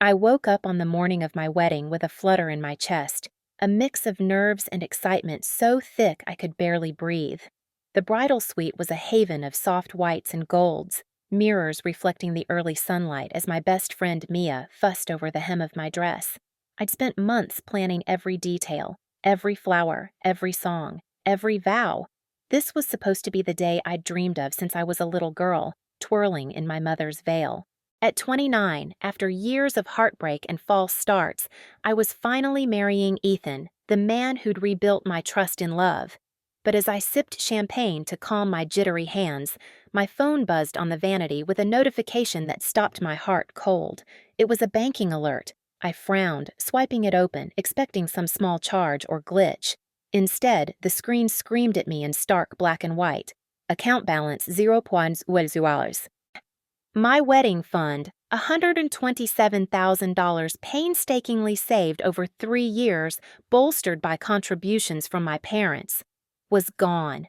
I woke up on the morning of my wedding with a flutter in my chest, a mix of nerves and excitement so thick I could barely breathe. The bridal suite was a haven of soft whites and golds, mirrors reflecting the early sunlight as my best friend Mia fussed over the hem of my dress. I'd spent months planning every detail, every flower, every song, every vow. This was supposed to be the day I'd dreamed of since I was a little girl, twirling in my mother's veil. At 29, after years of heartbreak and false starts, I was finally marrying Ethan, the man who'd rebuilt my trust in love. But as I sipped champagne to calm my jittery hands, my phone buzzed on the vanity with a notification that stopped my heart cold. It was a banking alert. I frowned, swiping it open, expecting some small charge or glitch. Instead, the screen screamed at me in stark black and white. Account balance $0.00. My wedding fund, $127,000 painstakingly saved over 3 years, bolstered by contributions from my parents, was gone.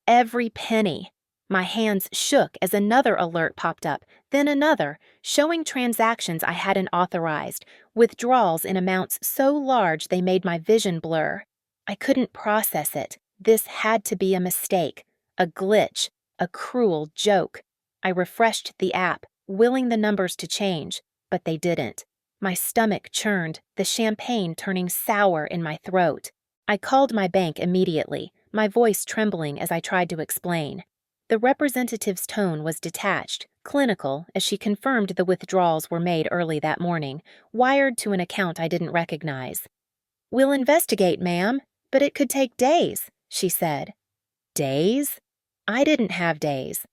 Every penny. My hands shook as another alert popped up, then another, showing transactions I hadn't authorized, withdrawals in amounts so large they made my vision blur. I couldn't process it. This had to be a mistake, a glitch, a cruel joke. I refreshed the app, willing the numbers to change, but they didn't. My stomach churned, the champagne turning sour in my throat. I called my bank immediately, my voice trembling as I tried to explain. The representative's tone was detached, clinical, as she confirmed the withdrawals were made early that morning, wired to an account I didn't recognize. "We'll investigate, ma'am, but it could take days," she said. Days? I didn't have days.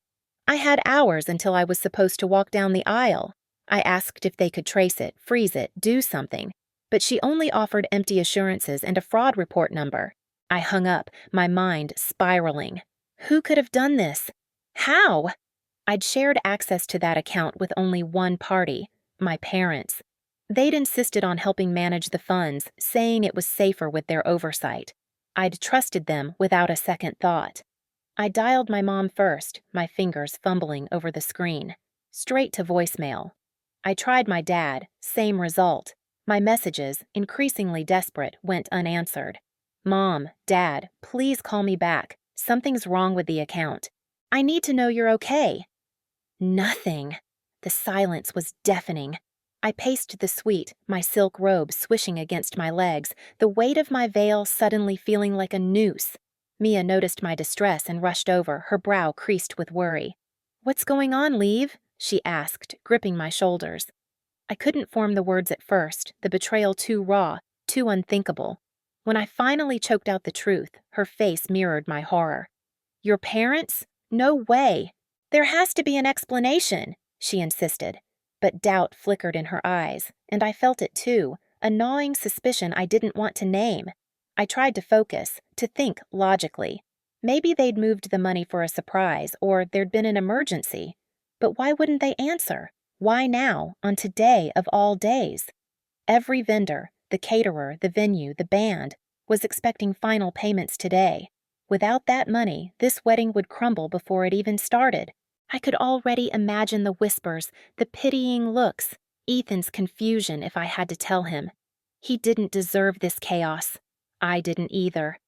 I had hours until I was supposed to walk down the aisle. I asked if they could trace it, freeze it, do something, but she only offered empty assurances and a fraud report number. I hung up, my mind spiraling. Who could have done this? How? I'd shared access to that account with only one party, my parents. They'd insisted on helping manage the funds, saying it was safer with their oversight. I'd trusted them without a second thought. I dialed my mom first, my fingers fumbling over the screen. Straight to voicemail. I tried my dad, same result. My messages, increasingly desperate, went unanswered. "Mom, Dad, please call me back. Something's wrong with the account. I need to know you're okay." Nothing. The silence was deafening. I paced the suite, my silk robe swishing against my legs, the weight of my veil suddenly feeling like a noose. Mia noticed my distress and rushed over, her brow creased with worry. "What's going on, Leave?" she asked, gripping my shoulders. I couldn't form the words at first, the betrayal too raw, too unthinkable. When I finally choked out the truth, her face mirrored my horror. "Your parents? No way. There has to be an explanation," she insisted. But doubt flickered in her eyes, and I felt it too, a gnawing suspicion I didn't want to name. I tried to focus, to think logically. Maybe they'd moved the money for a surprise, or there'd been an emergency. But why wouldn't they answer? Why now, on today of all days? Every vendor, the caterer, the venue, the band, was expecting final payments today. Without that money, this wedding would crumble before it even started. I could already imagine the whispers, the pitying looks, Ethan's confusion if I had to tell him. He didn't deserve this chaos. I didn't either.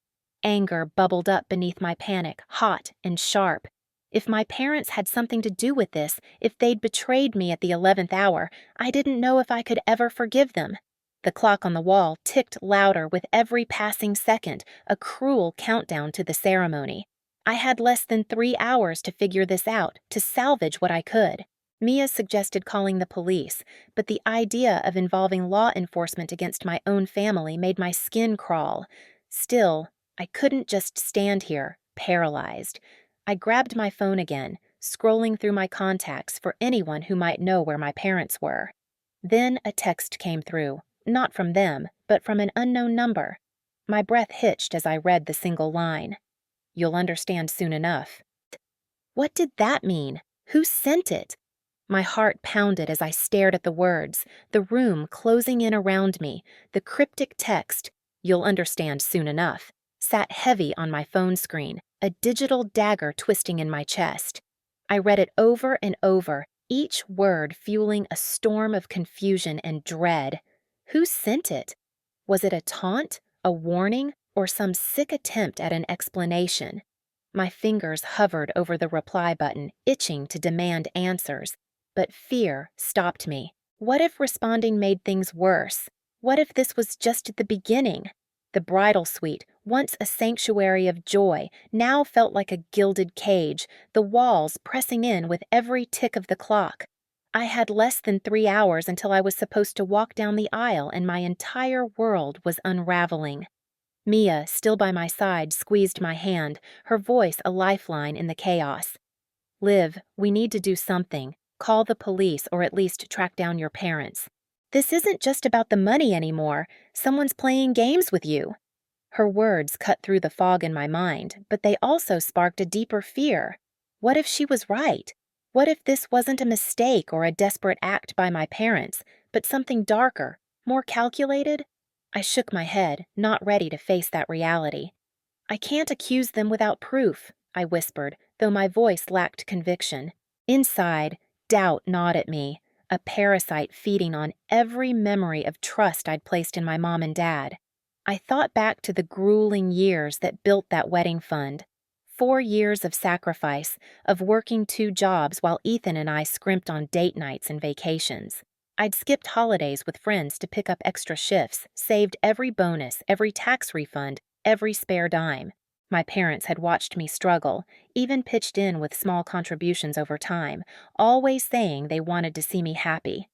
Anger bubbled up beneath my panic, hot and sharp. If my parents had something to do with this, if they'd betrayed me at the 11th hour, I didn't know if I could ever forgive them. The clock on the wall ticked louder with every passing second, a cruel countdown to the ceremony. I had less than 3 hours to figure this out, to salvage what I could. Mia suggested calling the police, but the idea of involving law enforcement against my own family made my skin crawl. Still, I couldn't just stand here, paralyzed. I grabbed my phone again, scrolling through my contacts for anyone who might know where my parents were. Then a text came through, not from them, but from an unknown number. My breath hitched as I read the single line. "You'll understand soon enough." What did that mean? Who sent it? My heart pounded as I stared at the words, the room closing in around me, the cryptic text, "You'll understand soon enough," sat heavy on my phone screen, a digital dagger twisting in my chest. I read it over and over, each word fueling a storm of confusion and dread. Who sent it? Was it a taunt, a warning, or some sick attempt at an explanation? My fingers hovered over the reply button, itching to demand answers. But fear stopped me. What if responding made things worse? What if this was just the beginning? The bridal suite, once a sanctuary of joy, now felt like a gilded cage, the walls pressing in with every tick of the clock. I had less than 3 hours until I was supposed to walk down the aisle, and my entire world was unraveling. Mia, still by my side, squeezed my hand, her voice a lifeline in the chaos. "Liv, we need to do something. Call the police or at least track down your parents. This isn't just about the money anymore. Someone's playing games with you." Her words cut through the fog in my mind, but they also sparked a deeper fear. What if she was right? What if this wasn't a mistake or a desperate act by my parents, but something darker, more calculated? I shook my head, not ready to face that reality. "I can't accuse them without proof," I whispered, though my voice lacked conviction. Inside, doubt gnawed at me, a parasite feeding on every memory of trust I'd placed in my mom and dad. I thought back to the grueling years that built that wedding fund. 4 years of sacrifice, of working 2 jobs while Ethan and I scrimped on date nights and vacations. I'd skipped holidays with friends to pick up extra shifts, saved every bonus, every tax refund, every spare dime. My parents had watched me struggle, even pitched in with small contributions over time, always saying they wanted to see me happy.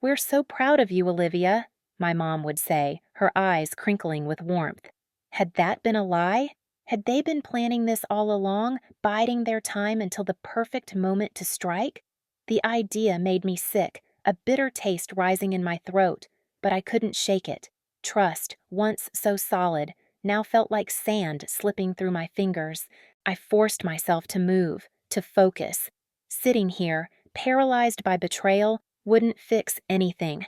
"We're so proud of you, Olivia," my mom would say, her eyes crinkling with warmth. Had that been a lie? Had they been planning this all along, biding their time until the perfect moment to strike? The idea made me sick, a bitter taste rising in my throat, but I couldn't shake it. Trust, once so solid, now felt like sand slipping through my fingers. I forced myself to move, to focus. Sitting here, paralyzed by betrayal, wouldn't fix anything.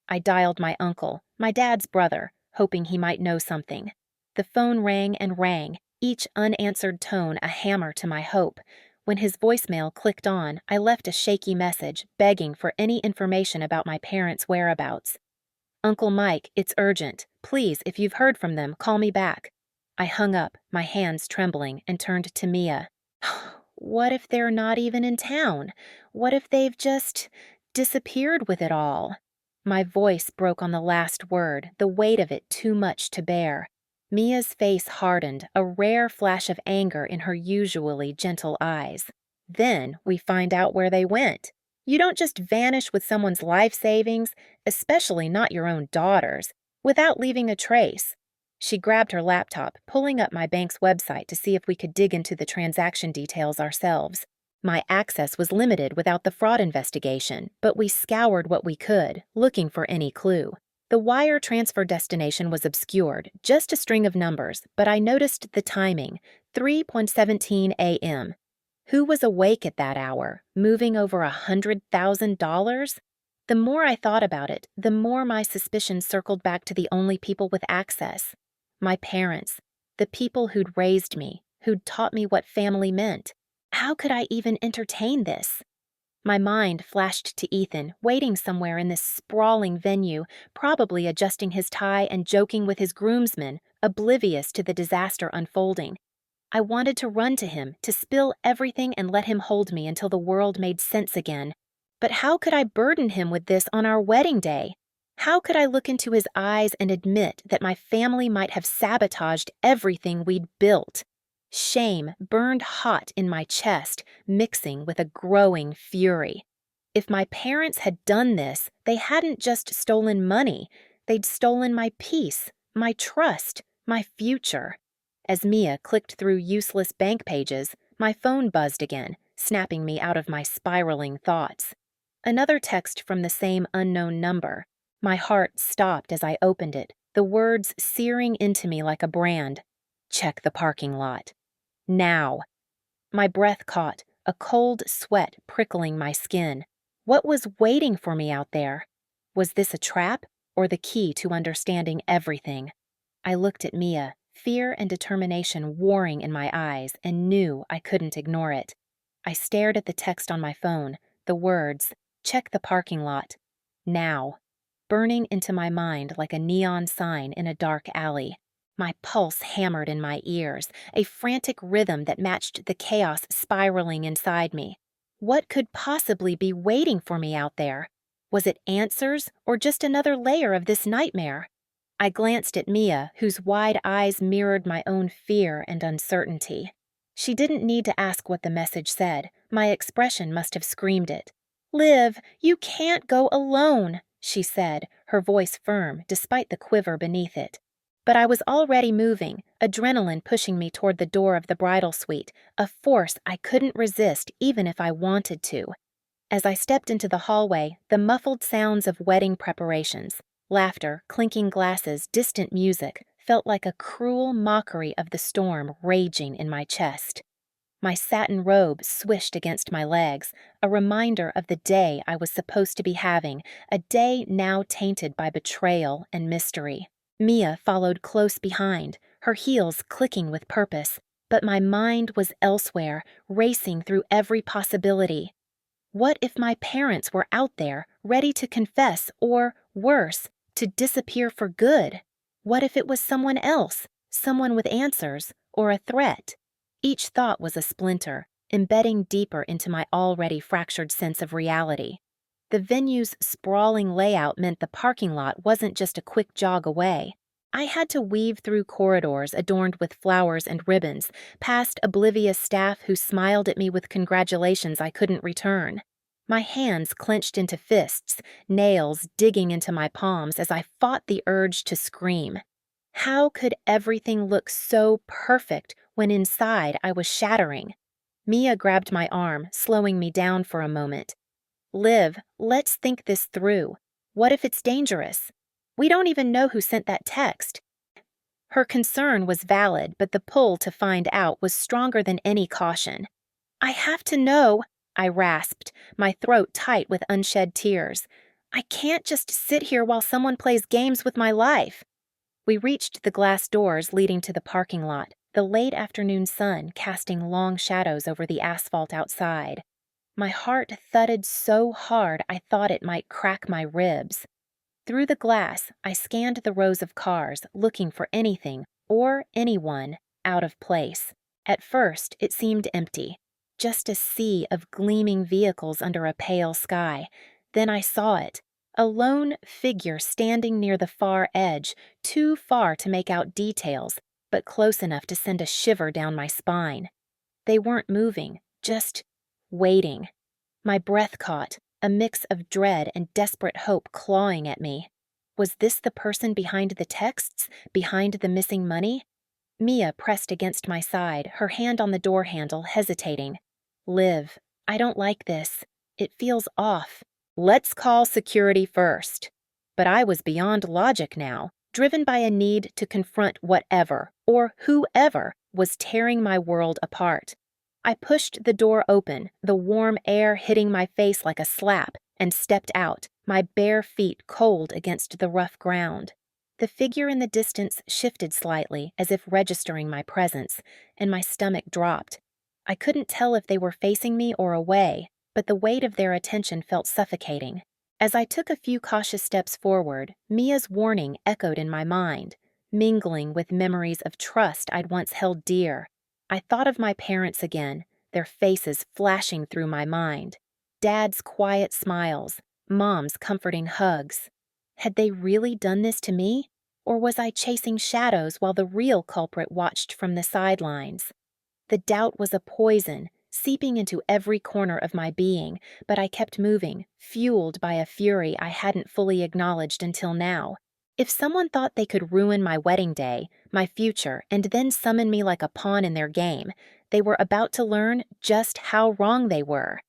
I dialed my uncle, my dad's brother, hoping he might know something. The phone rang and rang, each unanswered tone a hammer to my hope. When his voicemail clicked on, I left a shaky message, begging for any information about my parents' whereabouts. "Uncle Mike, it's urgent. Please, if you've heard from them, call me back." I hung up, my hands trembling, and turned to Mia. What if they're not even in town? What if they've just disappeared with it all? My voice broke on the last word, the weight of it too much to bear. Mia's face hardened, a rare flash of anger in her usually gentle eyes. "Then we find out where they went. You don't just vanish with someone's life savings, especially not your own daughter's, without leaving a trace." She grabbed her laptop, pulling up my bank's website to see if we could dig into the transaction details ourselves. My access was limited without the fraud investigation, but we scoured what we could, looking for any clue. The wire transfer destination was obscured, just a string of numbers, but I noticed the timing, 3:17 a.m. Who was awake at that hour, moving over $100,000? The more I thought about it, the more my suspicions circled back to the only people with access. My parents, the people who'd raised me, who'd taught me what family meant. How could I even entertain this? My mind flashed to Ethan, waiting somewhere in this sprawling venue, probably adjusting his tie and joking with his groomsmen, oblivious to the disaster unfolding. I wanted to run to him, to spill everything and let him hold me until the world made sense again. But how could I burden him with this on our wedding day? How could I look into his eyes and admit that my family might have sabotaged everything we'd built? Shame burned hot in my chest, mixing with a growing fury. If my parents had done this, they hadn't just stolen money. They'd stolen my peace, my trust, my future. As Mia clicked through useless bank pages, my phone buzzed again, snapping me out of my spiraling thoughts. Another text from the same unknown number. My heart stopped as I opened it, the words searing into me like a brand. "Check the parking lot. Now." My breath caught, a cold sweat prickling my skin. What was waiting for me out there? Was this a trap, or the key to understanding everything? I looked at Mia, fear and determination warring in my eyes, and knew I couldn't ignore it. I stared at the text on my phone, The words, "Check the parking lot. Now," burning into my mind like a neon sign in a dark alley. My pulse hammered in my ears, a frantic rhythm that matched the chaos spiraling inside me. What could possibly be waiting for me out there? Was it answers or just another layer of this nightmare? I glanced at Mia, whose wide eyes mirrored my own fear and uncertainty. She didn't need to ask what the message said. My expression must have screamed it. "Liv, you can't go alone," she said, her voice firm despite the quiver beneath it. But I was already moving, adrenaline pushing me toward the door of the bridal suite, a force I couldn't resist even if I wanted to. As I stepped into the hallway, the muffled sounds of wedding preparations, laughter, clinking glasses, distant music, felt like a cruel mockery of the storm raging in my chest. My satin robe swished against my legs, a reminder of the day I was supposed to be having, a day now tainted by betrayal and mystery. Mia followed close behind, her heels clicking with purpose, but my mind was elsewhere, racing through every possibility. What if my parents were out there, ready to confess or, worse, to disappear for good? What if it was someone else, someone with answers, or a threat? Each thought was a splinter, embedding deeper into my already fractured sense of reality. The venue's sprawling layout meant the parking lot wasn't just a quick jog away. I had to weave through corridors adorned with flowers and ribbons, past oblivious staff who smiled at me with congratulations I couldn't return. My hands clenched into fists, nails digging into my palms as I fought the urge to scream. How could everything look so perfect when inside I was shattering? Mia grabbed my arm, slowing me down for a moment. "Liv, let's think this through. What if it's dangerous? We don't even know who sent that text." Her concern was valid, but the pull to find out was stronger than any caution. "I have to know," I rasped, my throat tight with unshed tears. "I can't just sit here while someone plays games with my life." We reached the glass doors leading to the parking lot, the late afternoon sun casting long shadows over the asphalt outside. My heart thudded so hard I thought it might crack my ribs. Through the glass, I scanned the rows of cars, looking for anything, or anyone, out of place. At first, it seemed empty, just a sea of gleaming vehicles under a pale sky. Then I saw it, a lone figure standing near the far edge, too far to make out details, but close enough to send a shiver down my spine. They weren't moving, just waiting. My breath caught, a mix of dread and desperate hope clawing at me. Was this the person behind the texts, behind the missing money? Mia pressed against my side, her hand on the door handle, hesitating. "Liv, I don't like this. It feels off. Let's call security first." But I was beyond logic now, driven by a need to confront whatever, or whoever, was tearing my world apart. I pushed the door open, the warm air hitting my face like a slap, and stepped out, my bare feet cold against the rough ground. The figure in the distance shifted slightly, as if registering my presence, and my stomach dropped. I couldn't tell if they were facing me or away, but the weight of their attention felt suffocating. As I took a few cautious steps forward, Mia's warning echoed in my mind, mingling with memories of trust I'd once held dear. I thought of my parents again, their faces flashing through my mind. Dad's quiet smiles, Mom's comforting hugs. Had they really done this to me? Or was I chasing shadows while the real culprit watched from the sidelines? The doubt was a poison, seeping into every corner of my being, but I kept moving, fueled by a fury I hadn't fully acknowledged until now. If someone thought they could ruin my wedding day, my future, and then summon me like a pawn in their game, they were about to learn just how wrong they were.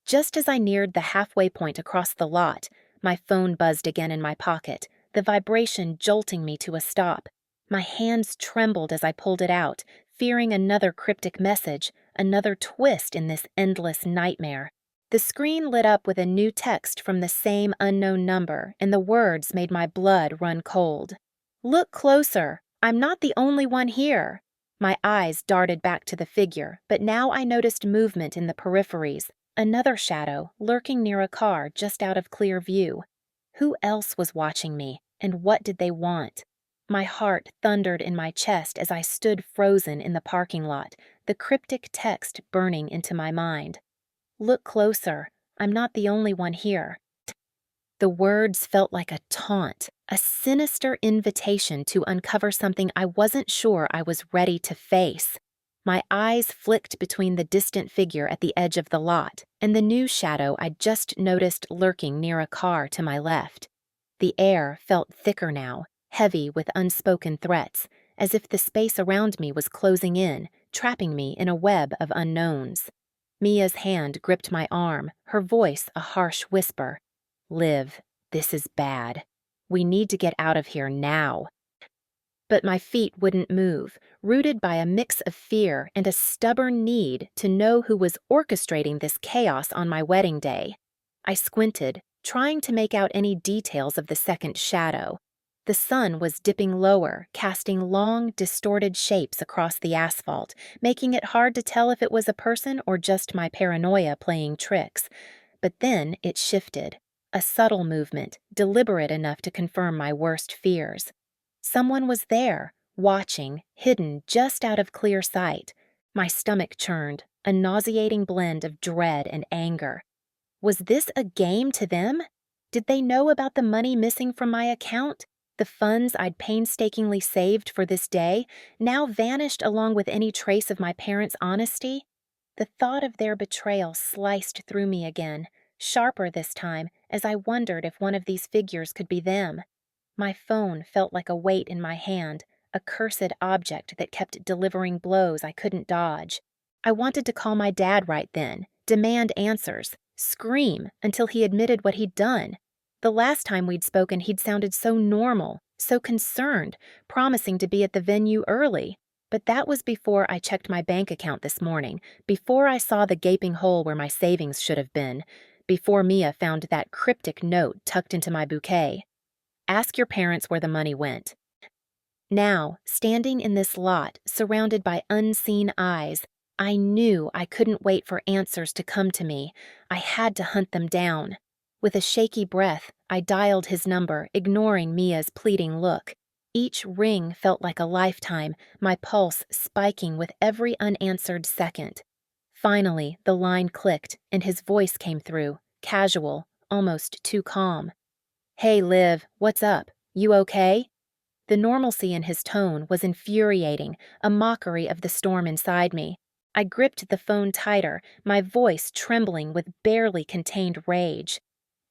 Just as I neared the halfway point across the lot, my phone buzzed again in my pocket, the vibration jolting me to a stop. My hands trembled as I pulled it out, fearing another cryptic message, another twist in this endless nightmare. The screen lit up with a new text from the same unknown number, and the words made my blood run cold. "Look closer. I'm not the only one here." My eyes darted back to the figure, but now I noticed movement in the peripheries, Another shadow, lurking near a car just out of clear view. Who else was watching me, and what did they want? My heart thundered in my chest as I stood frozen in the parking lot, the cryptic text burning into my mind. Look closer. I'm not the only one here. The words felt like a taunt, a sinister invitation to uncover something I wasn't sure I was ready to face. My eyes flicked between the distant figure at the edge of the lot and the new shadow I'd just noticed lurking near a car to my left. The air felt thicker now, heavy with unspoken threats, as if the space around me was closing in, trapping me in a web of unknowns. Mia's hand gripped my arm, her voice a harsh whisper. Liv, this is bad. We need to get out of here now. But my feet wouldn't move, rooted by a mix of fear and a stubborn need to know who was orchestrating this chaos on my wedding day. I squinted, trying to make out any details of the second shadow. The sun was dipping lower, casting long, distorted shapes across the asphalt, making it hard to tell if it was a person or just my paranoia playing tricks. But then it shifted. A subtle movement, deliberate enough to confirm my worst fears. Someone was there, watching, hidden just out of clear sight. My stomach churned, a nauseating blend of dread and anger. Was this a game to them? Did they know about the money missing from my account? The funds I'd painstakingly saved for this day, now vanished along with any trace of my parents' honesty? The thought of their betrayal sliced through me again, sharper this time, as I wondered if one of these figures could be them. My phone felt like a weight in my hand, a cursed object that kept delivering blows I couldn't dodge. I wanted to call my dad right then, demand answers, scream until he admitted what he'd done. The last time we'd spoken, he'd sounded so normal, so concerned, promising to be at the venue early. But that was before I checked my bank account this morning, before I saw the gaping hole where my savings should have been, before Mia found that cryptic note tucked into my bouquet. Ask your parents where the money went. Now, standing in this lot, surrounded by unseen eyes, I knew I couldn't wait for answers to come to me. I had to hunt them down. With a shaky breath, I dialed his number, ignoring Mia's pleading look. Each ring felt like a lifetime, my pulse spiking with every unanswered second. Finally, the line clicked, and his voice came through, casual, almost too calm. Hey, Liv, what's up? You okay? The normalcy in his tone was infuriating, a mockery of the storm inside me. I gripped the phone tighter, my voice trembling with barely contained rage.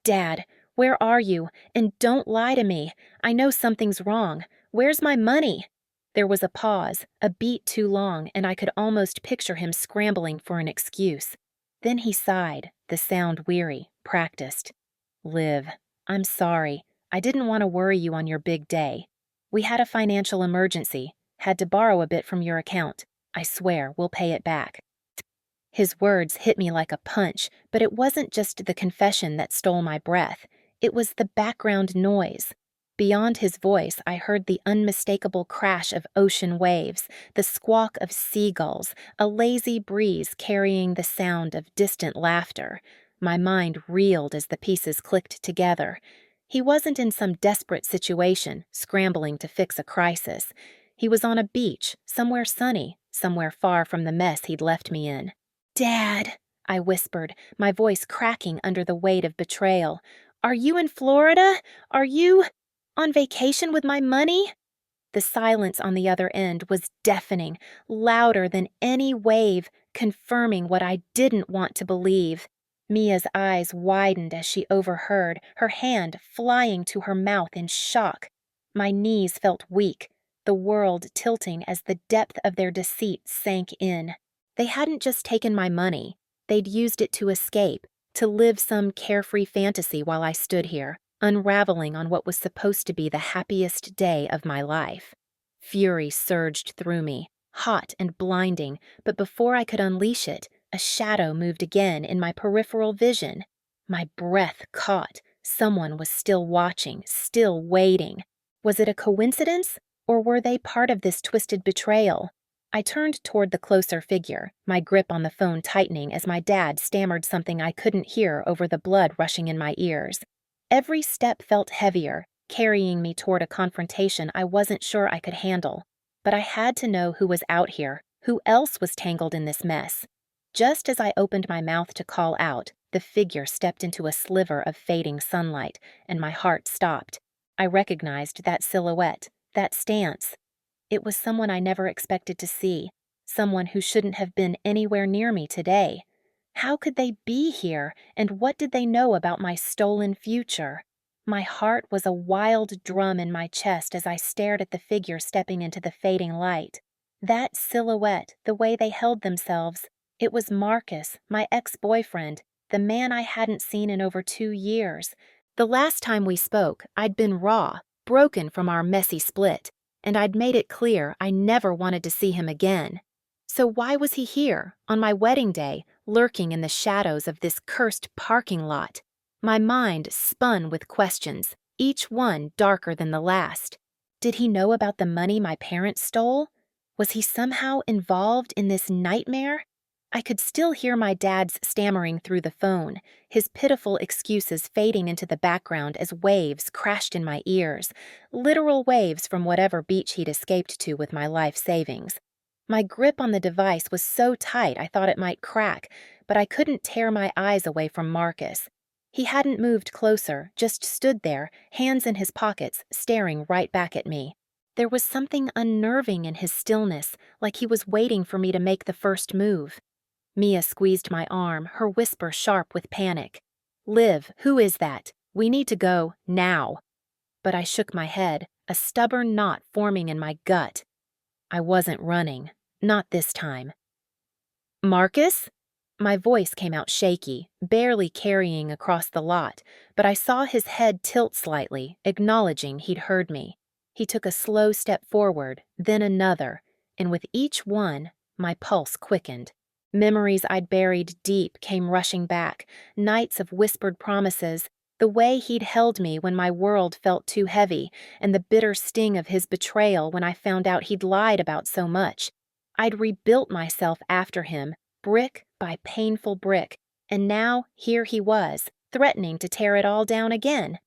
Dad, where are you? And don't lie to me. I know something's wrong. Where's my money? There was a pause, a beat too long, and I could almost picture him scrambling for an excuse. Then he sighed, the sound weary, practiced. Liv, I'm sorry. I didn't want to worry you on your big day. We had a financial emergency. Had to borrow a bit from your account. I swear, we'll pay it back. His words hit me like a punch, but it wasn't just the confession that stole my breath. It was the background noise. Beyond his voice, I heard the unmistakable crash of ocean waves, the squawk of seagulls, a lazy breeze carrying the sound of distant laughter. My mind reeled as the pieces clicked together. He wasn't in some desperate situation, scrambling to fix a crisis. He was on a beach, somewhere sunny, somewhere far from the mess he'd left me in. Dad, I whispered, my voice cracking under the weight of betrayal. Are you in Florida? Are you on vacation with my money? The silence on the other end was deafening, louder than any wave, confirming what I didn't want to believe. Mia's eyes widened as she overheard, her hand flying to her mouth in shock. My knees felt weak, the world tilting as the depth of their deceit sank in. They hadn't just taken my money. They'd used it to escape, to live some carefree fantasy while I stood here, unraveling on what was supposed to be the happiest day of my life. Fury surged through me, hot and blinding, but before I could unleash it, a shadow moved again in my peripheral vision. My breath caught. Someone was still watching, still waiting. Was it a coincidence, or were they part of this twisted betrayal? I turned toward the closer figure, my grip on the phone tightening as my dad stammered something I couldn't hear over the blood rushing in my ears. Every step felt heavier, carrying me toward a confrontation I wasn't sure I could handle. But I had to know who was out here, who else was tangled in this mess. Just as I opened my mouth to call out, the figure stepped into a sliver of fading sunlight, and my heart stopped. I recognized that silhouette, that stance. It was someone I never expected to see, someone who shouldn't have been anywhere near me today. How could they be here, and what did they know about my stolen future? My heart was a wild drum in my chest as I stared at the figure stepping into the fading light. That silhouette, the way they held themselves, it was Marcus, my ex-boyfriend, the man I hadn't seen in over 2 years. The last time we spoke, I'd been raw, broken from our messy split, and I'd made it clear I never wanted to see him again. So why was he here, on my wedding day, lurking in the shadows of this cursed parking lot? My mind spun with questions, each one darker than the last. Did he know about the money my parents stole? Was he somehow involved in this nightmare? I could still hear my dad's stammering through the phone, his pitiful excuses fading into the background as waves crashed in my ears, literal waves from whatever beach he'd escaped to with my life savings. My grip on the device was so tight I thought it might crack, but I couldn't tear my eyes away from Marcus. He hadn't moved closer, just stood there, hands in his pockets, staring right back at me. There was something unnerving in his stillness, like he was waiting for me to make the first move. Mia squeezed my arm, her whisper sharp with panic. "Liv, who is that? We need to go, now." But I shook my head, a stubborn knot forming in my gut. I wasn't running, not this time. "Marcus?" My voice came out shaky, barely carrying across the lot, but I saw his head tilt slightly, acknowledging he'd heard me. He took a slow step forward, then another, and with each one, my pulse quickened. Memories I'd buried deep came rushing back, nights of whispered promises, the way he'd held me when my world felt too heavy, and the bitter sting of his betrayal when I found out he'd lied about so much. I'd rebuilt myself after him, brick by painful brick, and now here he was, threatening to tear it all down again.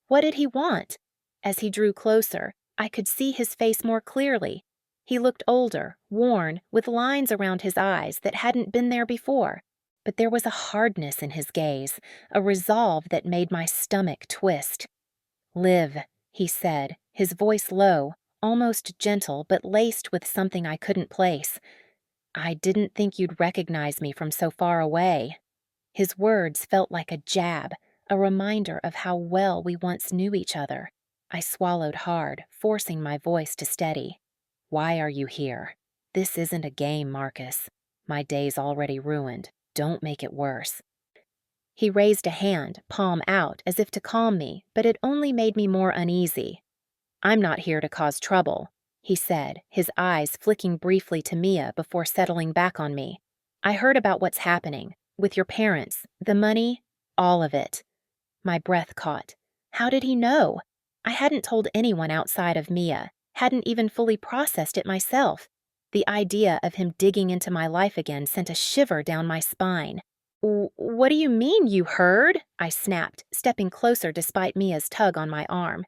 What did he want? As he drew closer, I could see his face more clearly. He looked older, worn, with lines around his eyes that hadn't been there before. But there was a hardness in his gaze, a resolve that made my stomach twist. "Liv," he said, his voice low, almost gentle but laced with something I couldn't place. "I didn't think you'd recognize me from so far away." His words felt like a jab, a reminder of how well we once knew each other. I swallowed hard, forcing my voice to steady. "Why are you here? This isn't a game, Marcus. My day's already ruined. Don't make it worse." He raised a hand, palm out, as if to calm me, but it only made me more uneasy. "I'm not here to cause trouble," he said, his eyes flicking briefly to Mia before settling back on me. "I heard about what's happening, with your parents, the money, all of it." My breath caught. How did he know? I hadn't told anyone outside of Mia, hadn't even fully processed it myself. The idea of him digging into my life again sent a shiver down my spine. "What do you mean you heard?" I snapped, stepping closer despite Mia's tug on my arm.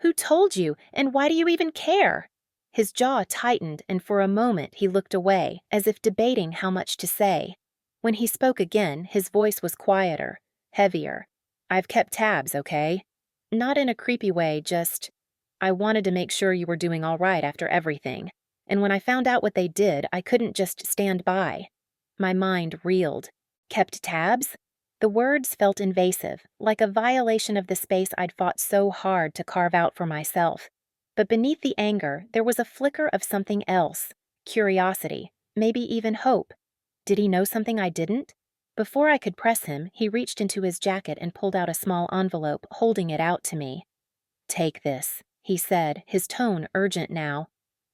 "Who told you, and why do you even care?" His jaw tightened, and for a moment he looked away, as if debating how much to say. When he spoke again, his voice was quieter, heavier. "I've kept tabs, okay? Not in a creepy way, just, I wanted to make sure you were doing all right after everything. And when I found out what they did, I couldn't just stand by." My mind reeled. Kept tabs? The words felt invasive, like a violation of the space I'd fought so hard to carve out for myself. But beneath the anger, there was a flicker of something else. Curiosity, maybe even hope. Did he know something I didn't? Before I could press him, he reached into his jacket and pulled out a small envelope, holding it out to me. "Take this," he said, his tone urgent now.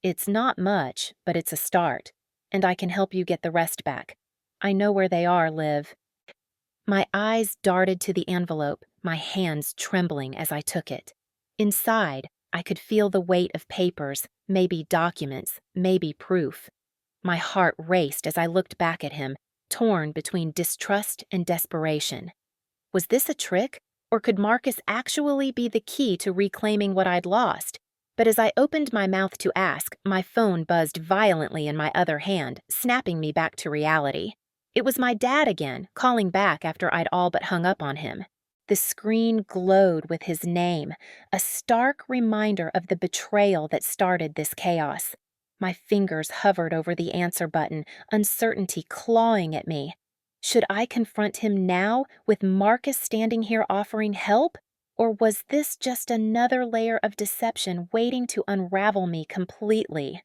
"It's not much, but it's a start, and I can help you get the rest back. I know where they are, Liv." My eyes darted to the envelope, my hands trembling as I took it. Inside, I could feel the weight of papers, maybe documents, maybe proof. My heart raced as I looked back at him, torn between distrust and desperation. Was this a trick, or could Marcus actually be the key to reclaiming what I'd lost? But as I opened my mouth to ask, my phone buzzed violently in my other hand, snapping me back to reality. It was my dad again, calling back after I'd all but hung up on him. The screen glowed with his name, a stark reminder of the betrayal that started this chaos. My fingers hovered over the answer button, uncertainty clawing at me. Should I confront him now, with Marcus standing here offering help? Or was this just another layer of deception waiting to unravel me completely?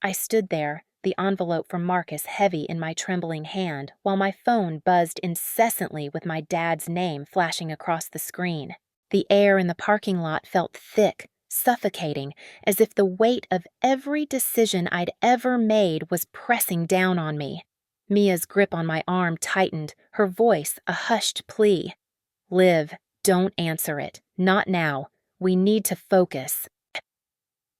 I stood there, the envelope from Marcus heavy in my trembling hand, while my phone buzzed incessantly with my dad's name flashing across the screen. The air in the parking lot felt thick, suffocating, as if the weight of every decision I'd ever made was pressing down on me. Mia's grip on my arm tightened, her voice a hushed plea. "Liv, don't answer it. Not now. We need to focus."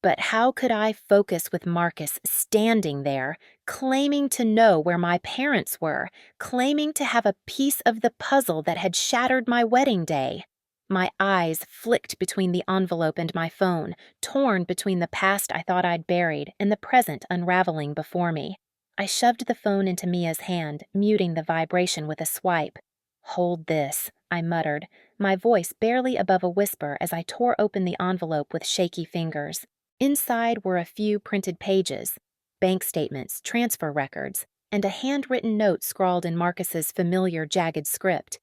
But how could I focus with Marcus standing there, claiming to know where my parents were, claiming to have a piece of the puzzle that had shattered my wedding day? My eyes flicked between the envelope and my phone, torn between the past I thought I'd buried and the present unraveling before me. I shoved the phone into Mia's hand, muting the vibration with a swipe. "Hold this," I muttered, my voice barely above a whisper as I tore open the envelope with shaky fingers. Inside were a few printed pages, bank statements, transfer records, and a handwritten note scrawled in Marcus's familiar jagged script.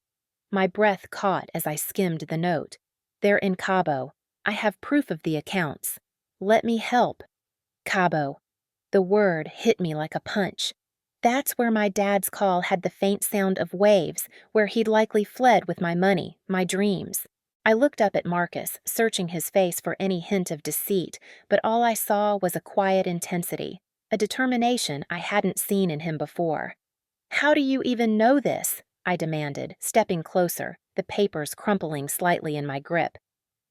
My breath caught as I skimmed the note. "They're in Cabo. I have proof of the accounts. Let me help." Cabo. The word hit me like a punch. That's where my dad's call had the faint sound of waves, where he'd likely fled with my money, my dreams. I looked up at Marcus, searching his face for any hint of deceit, but all I saw was a quiet intensity, a determination I hadn't seen in him before. "How do you even know this?" I demanded, stepping closer, the papers crumpling slightly in my grip.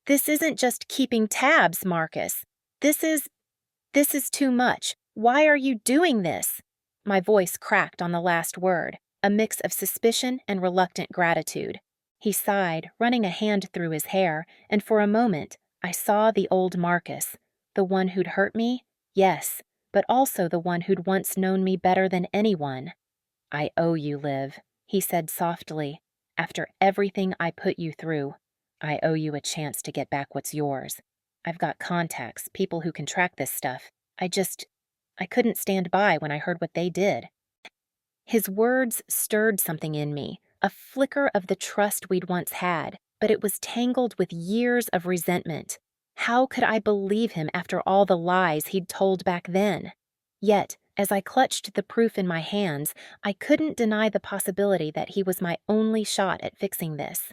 "This isn't just keeping tabs, Marcus. This is too much. Why are you doing this?" My voice cracked on the last word, a mix of suspicion and reluctant gratitude. He sighed, running a hand through his hair, and for a moment, I saw the old Marcus. The one who'd hurt me? Yes, but also the one who'd once known me better than anyone. "I owe you, Liv," he said softly. "After everything I put you through, I owe you a chance to get back what's yours. I've got contacts, people who can track this stuff. I couldn't stand by when I heard what they did." His words stirred something in me, a flicker of the trust we'd once had, but it was tangled with years of resentment. How could I believe him after all the lies he'd told back then? Yet, as I clutched the proof in my hands, I couldn't deny the possibility that he was my only shot at fixing this.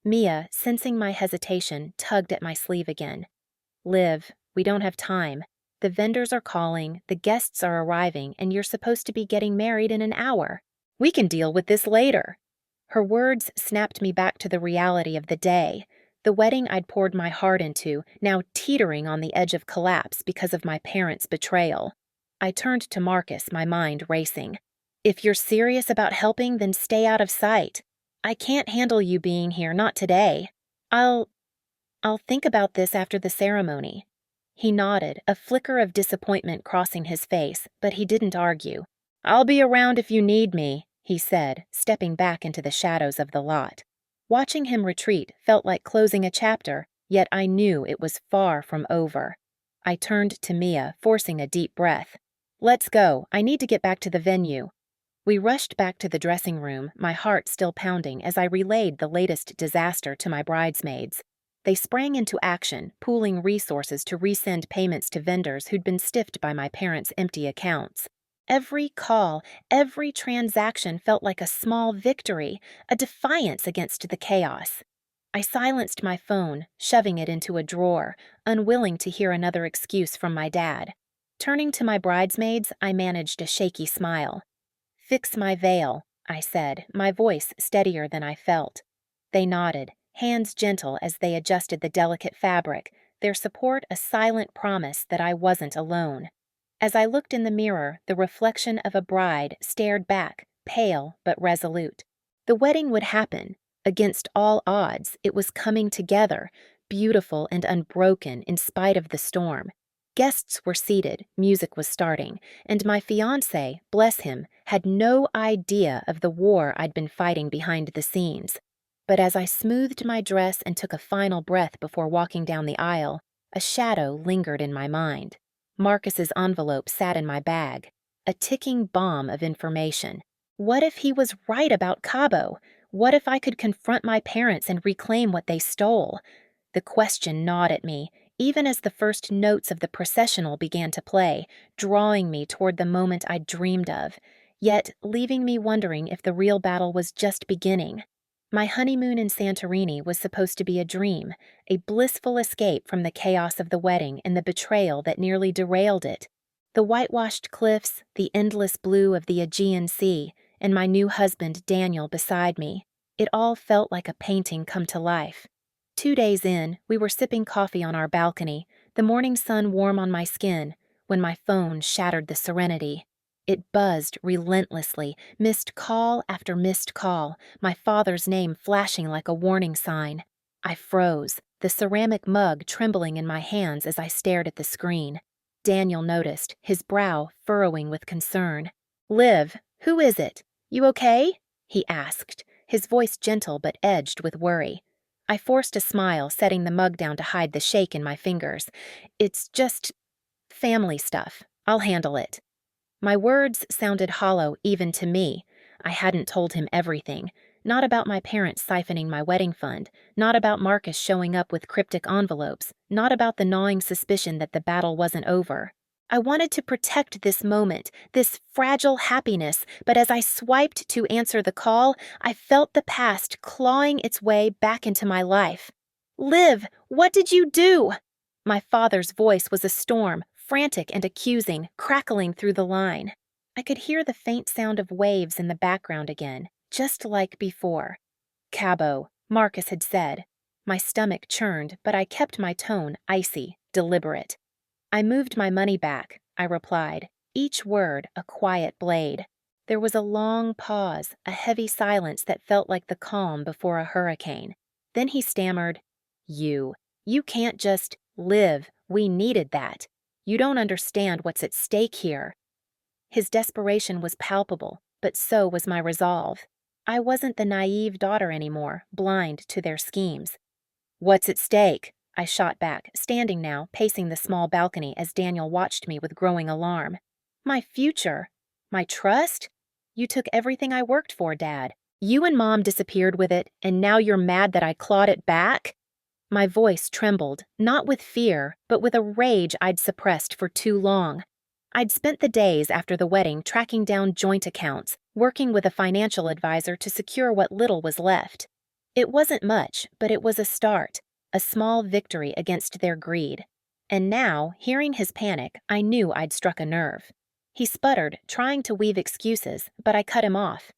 Mia, sensing my hesitation, tugged at my sleeve again. "Liv, we don't have time. The vendors are calling, the guests are arriving, and you're supposed to be getting married in an hour. We can deal with this later." Her words snapped me back to the reality of the day, the wedding I'd poured my heart into, now teetering on the edge of collapse because of my parents' betrayal. I turned to Marcus, my mind racing. "If you're serious about helping, then stay out of sight. I can't handle you being here, not today. I'll think about this after the ceremony." He nodded, a flicker of disappointment crossing his face, but he didn't argue. "I'll be around if you need me," he said, stepping back into the shadows of the lot. Watching him retreat felt like closing a chapter, yet I knew it was far from over. I turned to Mia, forcing a deep breath. "Let's go. I need to get back to the venue." We rushed back to the dressing room, my heart still pounding as I relayed the latest disaster to my bridesmaids. They sprang into action, pooling resources to resend payments to vendors who'd been stiffed by my parents' empty accounts. Every call, every transaction felt like a small victory, a defiance against the chaos. I silenced my phone, shoving it into a drawer, unwilling to hear another excuse from my dad. Turning to my bridesmaids, I managed a shaky smile. "Fix my veil," I said, my voice steadier than I felt. They nodded, hands gentle as they adjusted the delicate fabric, their support a silent promise that I wasn't alone. As I looked in the mirror, the reflection of a bride stared back, pale but resolute. The wedding would happen. Against all odds, it was coming together, beautiful and unbroken in spite of the storm. Guests were seated, music was starting, and my fiancé, bless him, had no idea of the war I'd been fighting behind the scenes. But as I smoothed my dress and took a final breath before walking down the aisle, a shadow lingered in my mind. Marcus's envelope sat in my bag, a ticking bomb of information. What if he was right about Cabo? What if I could confront my parents and reclaim what they stole? The question gnawed at me, even as the first notes of the processional began to play, drawing me toward the moment I'd dreamed of, yet leaving me wondering if the real battle was just beginning. My honeymoon in Santorini was supposed to be a dream, a blissful escape from the chaos of the wedding and the betrayal that nearly derailed it. The whitewashed cliffs, the endless blue of the Aegean Sea, and my new husband Daniel beside me. It all felt like a painting come to life. 2 days in, we were sipping coffee on our balcony, the morning sun warm on my skin, when my phone shattered the serenity. It buzzed relentlessly, missed call after missed call, my father's name flashing like a warning sign. I froze, the ceramic mug trembling in my hands as I stared at the screen. Daniel noticed, his brow furrowing with concern. "Liv, who is it? You okay?" he asked, his voice gentle but edged with worry. I forced a smile, setting the mug down to hide the shake in my fingers. "It's just family stuff. I'll handle it." My words sounded hollow even to me. I hadn't told him everything. Not about my parents siphoning my wedding fund, not about Marcus showing up with cryptic envelopes, not about the gnawing suspicion that the battle wasn't over. I wanted to protect this moment, this fragile happiness, but as I swiped to answer the call, I felt the past clawing its way back into my life. "Liv, what did you do?" My father's voice was a storm, frantic and accusing, crackling through the line. I could hear the faint sound of waves in the background again, just like before. "Cabo," Marcus had said. My stomach churned, but I kept my tone icy, deliberate. "I moved my money back," I replied, each word a quiet blade. There was a long pause, a heavy silence that felt like the calm before a hurricane. Then he stammered, You can't just live. We needed that. You don't understand what's at stake here." His desperation was palpable, but so was my resolve. I wasn't the naive daughter anymore, blind to their schemes. "What's at stake?" I shot back, standing now, pacing the small balcony as Daniel watched me with growing alarm. "My future. My trust? You took everything I worked for, Dad. You and Mom disappeared with it, and now you're mad that I clawed it back?" My voice trembled, not with fear, but with a rage I'd suppressed for too long. I'd spent the days after the wedding tracking down joint accounts, working with a financial advisor to secure what little was left. It wasn't much, but it was a start, a small victory against their greed. And now, hearing his panic, I knew I'd struck a nerve. He sputtered, trying to weave excuses, but I cut him off.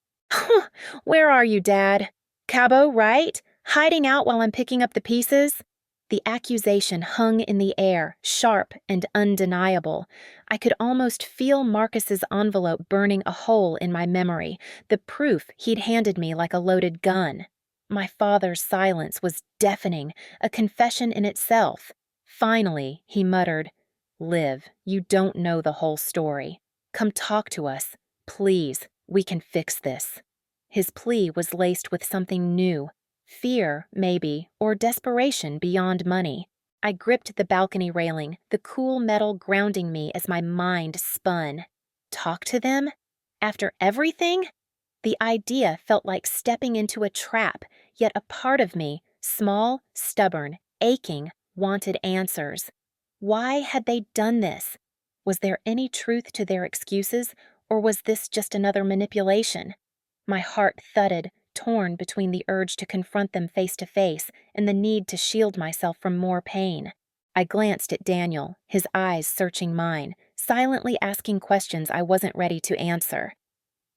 "Where are you, Dad? Cabo, right? Hiding out while I'm picking up the pieces?" The accusation hung in the air, sharp and undeniable. I could almost feel Marcus's envelope burning a hole in my memory, the proof he'd handed me like a loaded gun. My father's silence was deafening, a confession in itself. Finally, he muttered, "Liv, you don't know the whole story. Come talk to us. Please, we can fix this." His plea was laced with something new. Fear, maybe, or desperation beyond money. I gripped the balcony railing, the cool metal grounding me as my mind spun. Talk to them? After everything? The idea felt like stepping into a trap, yet a part of me, small, stubborn, aching, wanted answers. Why had they done this? Was there any truth to their excuses, or was this just another manipulation? My heart thudded, torn between the urge to confront them face to face and the need to shield myself from more pain. I glanced at Daniel, his eyes searching mine, silently asking questions I wasn't ready to answer.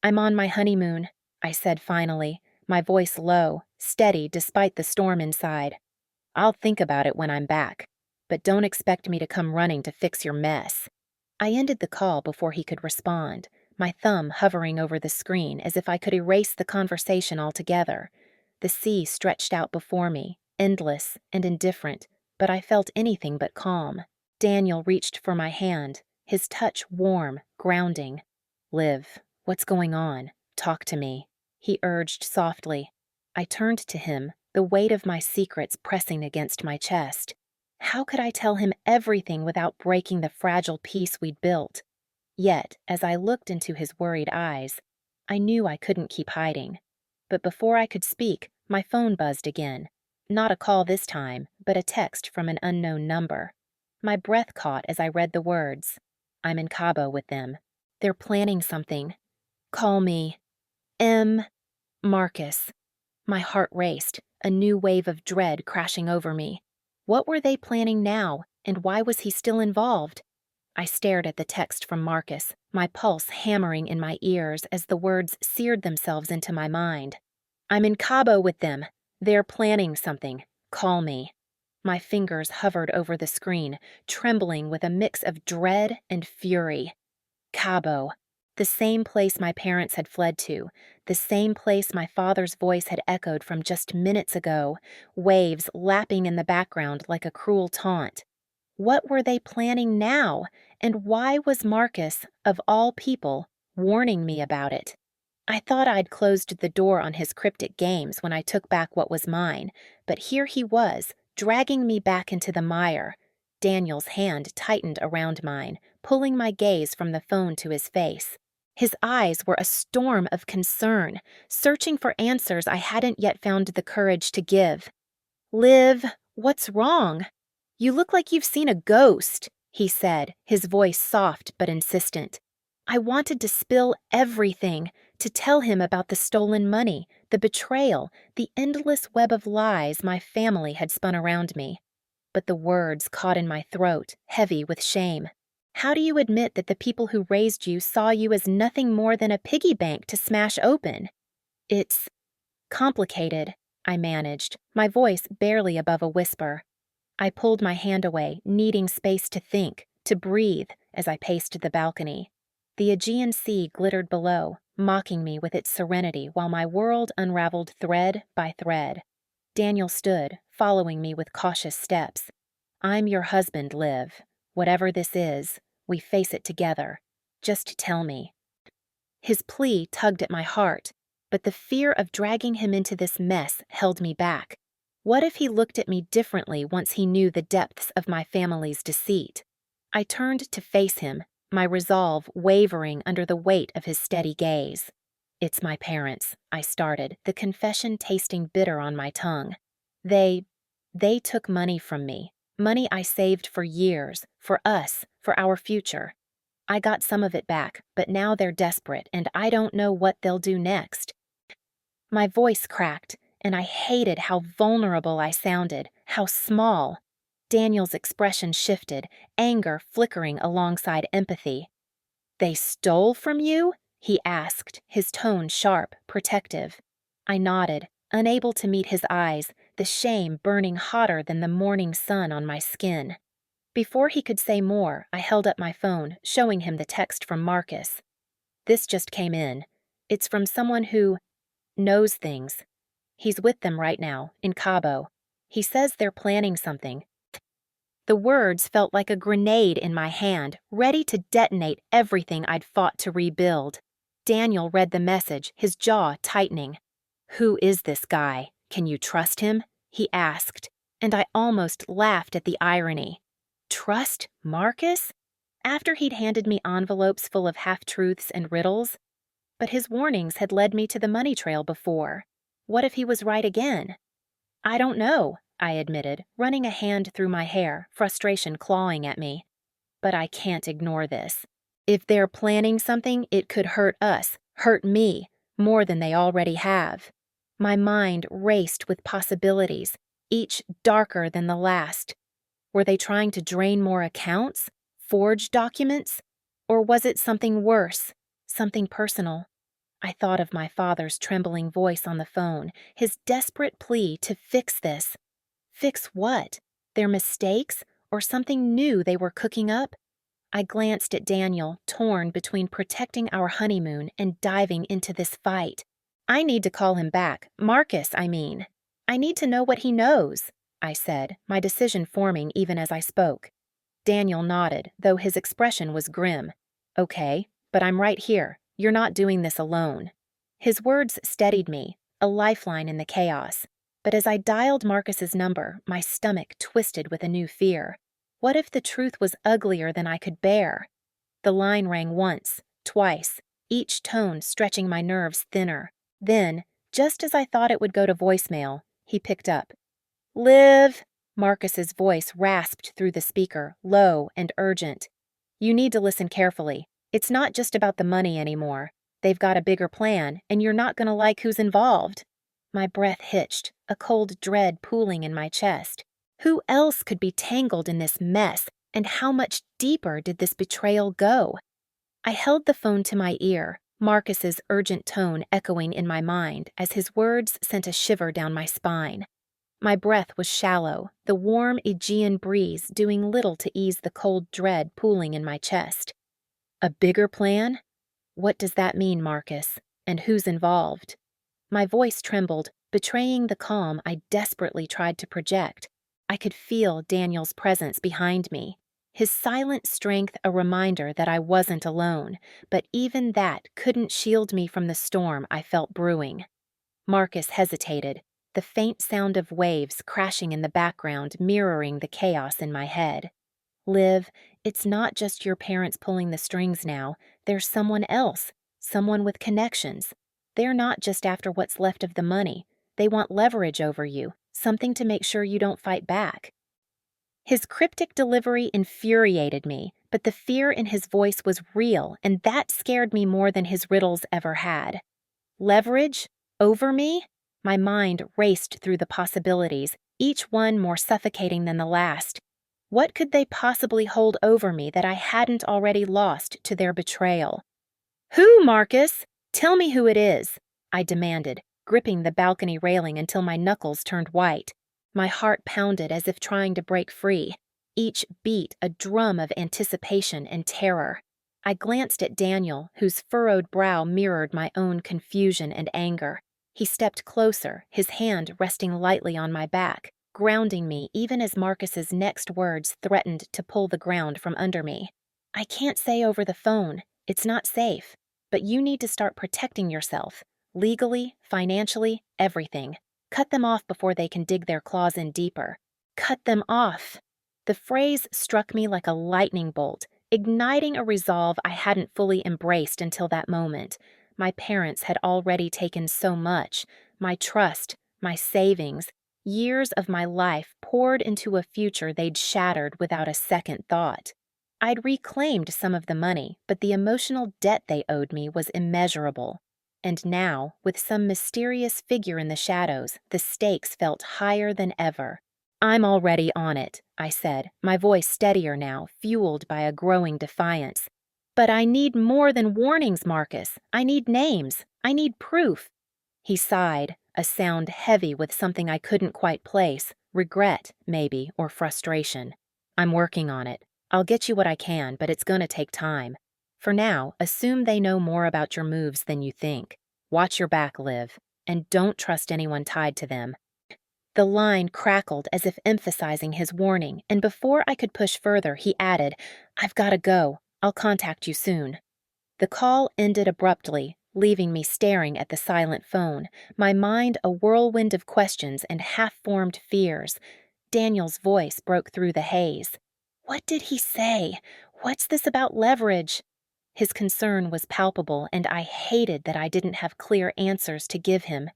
"I'm on my honeymoon," I said finally, my voice low, steady despite the storm inside. "I'll think about it when I'm back, but don't expect me to come running to fix your mess." I ended the call before he could respond, my thumb hovering over the screen as if I could erase the conversation altogether. The sea stretched out before me, endless and indifferent, but I felt anything but calm. Daniel reached for my hand, his touch warm, grounding. "Liv, what's going on? Talk to me," he urged softly. I turned to him, the weight of my secrets pressing against my chest. How could I tell him everything without breaking the fragile peace we'd built? Yet, as I looked into his worried eyes, I knew I couldn't keep hiding. But before I could speak, my phone buzzed again. Not a call this time, but a text from an unknown number. My breath caught as I read the words. "I'm in Cabo with them. They're planning something. Call me. M. Marcus." My heart raced, a new wave of dread crashing over me. What were they planning now, and why was he still involved? I stared at the text from Marcus, my pulse hammering in my ears as the words seared themselves into my mind. "I'm in Cabo with them. They're planning something. Call me." My fingers hovered over the screen, trembling with a mix of dread and fury. Cabo. The same place my parents had fled to, the same place my father's voice had echoed from just minutes ago, waves lapping in the background like a cruel taunt. What were they planning now, and why was Marcus, of all people, warning me about it? I thought I'd closed the door on his cryptic games when I took back what was mine, but here he was, dragging me back into the mire. Daniel's hand tightened around mine, pulling my gaze from the phone to his face. His eyes were a storm of concern, searching for answers I hadn't yet found the courage to give. "Liv, what's wrong? You look like you've seen a ghost," he said, his voice soft but insistent. I wanted to spill everything, to tell him about the stolen money, the betrayal, the endless web of lies my family had spun around me. But the words caught in my throat, heavy with shame. How do you admit that the people who raised you saw you as nothing more than a piggy bank to smash open? "It's complicated," I managed, my voice barely above a whisper. I pulled my hand away, needing space to think, to breathe, as I paced the balcony. The Aegean Sea glittered below, mocking me with its serenity while my world unraveled thread by thread. Daniel stood, following me with cautious steps. "I'm your husband, Liv. Whatever this is, we face it together. Just tell me." His plea tugged at my heart, but the fear of dragging him into this mess held me back. What if he looked at me differently once he knew the depths of my family's deceit? I turned to face him, my resolve wavering under the weight of his steady gaze. "It's my parents," I started, the confession tasting bitter on my tongue. They took money from me, money I saved for years, for us, for our future. I got some of it back, but now they're desperate, and I don't know what they'll do next." My voice cracked, and I hated how vulnerable I sounded, how small. Daniel's expression shifted, anger flickering alongside empathy. "They stole from you?" he asked, his tone sharp, protective. I nodded, unable to meet his eyes, the shame burning hotter than the morning sun on my skin. Before he could say more, I held up my phone, showing him the text from Marcus. "This just came in. It's from someone who knows things. He's with them right now, in Cabo. He says they're planning something." The words felt like a grenade in my hand, ready to detonate everything I'd fought to rebuild. Daniel read the message, his jaw tightening. "Who is this guy? Can you trust him?" he asked, and I almost laughed at the irony. Trust Marcus? After he'd handed me envelopes full of half-truths and riddles? But his warnings had led me to the money trail before. What if he was right again? "I don't know," I admitted, running a hand through my hair, frustration clawing at me. "But I can't ignore this. If they're planning something, it could hurt us, hurt me, more than they already have." My mind raced with possibilities, each darker than the last. Were they trying to drain more accounts? Forge documents? Or was it something worse, something personal? I thought of my father's trembling voice on the phone, his desperate plea to fix this. Fix what? Their mistakes? Or something new they were cooking up? I glanced at Daniel, torn between protecting our honeymoon and diving into this fight. I need to call him back. Marcus, I mean. I need to know what he knows, I said, my decision forming even as I spoke. Daniel nodded, though his expression was grim. Okay, but I'm right here. You're not doing this alone. His words steadied me, a lifeline in the chaos. But as I dialed Marcus's number, my stomach twisted with a new fear. What if the truth was uglier than I could bear? The line rang once, twice, each tone stretching my nerves thinner. Then, just as I thought it would go to voicemail, he picked up. Liv! Marcus's voice rasped through the speaker, low and urgent. You need to listen carefully. It's not just about the money anymore. They've got a bigger plan, and you're not going to like who's involved. My breath hitched, a cold dread pooling in my chest. Who else could be tangled in this mess, and how much deeper did this betrayal go? I held the phone to my ear, Marcus's urgent tone echoing in my mind as his words sent a shiver down my spine. My breath was shallow, the warm Aegean breeze doing little to ease the cold dread pooling in my chest. A bigger plan? What does that mean, Marcus? And who's involved? My voice trembled, betraying the calm I desperately tried to project. I could feel Daniel's presence behind me, his silent strength a reminder that I wasn't alone, but even that couldn't shield me from the storm I felt brewing. Marcus hesitated, the faint sound of waves crashing in the background mirroring the chaos in my head. Liv, it's not just your parents pulling the strings now. There's someone else, someone with connections. They're not just after what's left of the money. They want leverage over you, something to make sure you don't fight back. His cryptic delivery infuriated me, but the fear in his voice was real, and that scared me more than his riddles ever had. Leverage? Over me? My mind raced through the possibilities, each one more suffocating than the last. What could they possibly hold over me that I hadn't already lost to their betrayal? Who, Marcus? Tell me who it is, I demanded, gripping the balcony railing until my knuckles turned white. My heart pounded as if trying to break free, each beat a drum of anticipation and terror. I glanced at Daniel, whose furrowed brow mirrored my own confusion and anger. He stepped closer, his hand resting lightly on my back, grounding me even as Marcus's next words threatened to pull the ground from under me. I can't say over the phone. It's not safe. But you need to start protecting yourself. Legally, financially, everything. Cut them off before they can dig their claws in deeper. Cut them off. The phrase struck me like a lightning bolt, igniting a resolve I hadn't fully embraced until that moment. My parents had already taken so much. My trust, my savings, years of my life poured into a future they'd shattered without a second thought. I'd reclaimed some of the money, but the emotional debt they owed me was immeasurable. And now, with some mysterious figure in the shadows, the stakes felt higher than ever. I'm already on it, I said, my voice steadier now, fueled by a growing defiance. But I need more than warnings, Marcus. I need names. I need proof. He sighed, a sound heavy with something I couldn't quite place, regret, maybe, or frustration. I'm working on it. I'll get you what I can, but it's gonna take time. For now, assume they know more about your moves than you think. Watch your back, Liv, and don't trust anyone tied to them. The line crackled as if emphasizing his warning, and before I could push further, he added, I've gotta go. I'll contact you soon. The call ended abruptly, leaving me staring at the silent phone, my mind a whirlwind of questions and half-formed fears. Daniel's voice broke through the haze. What did he say? What's this about leverage? His concern was palpable, and I hated that I didn't have clear answers to give him.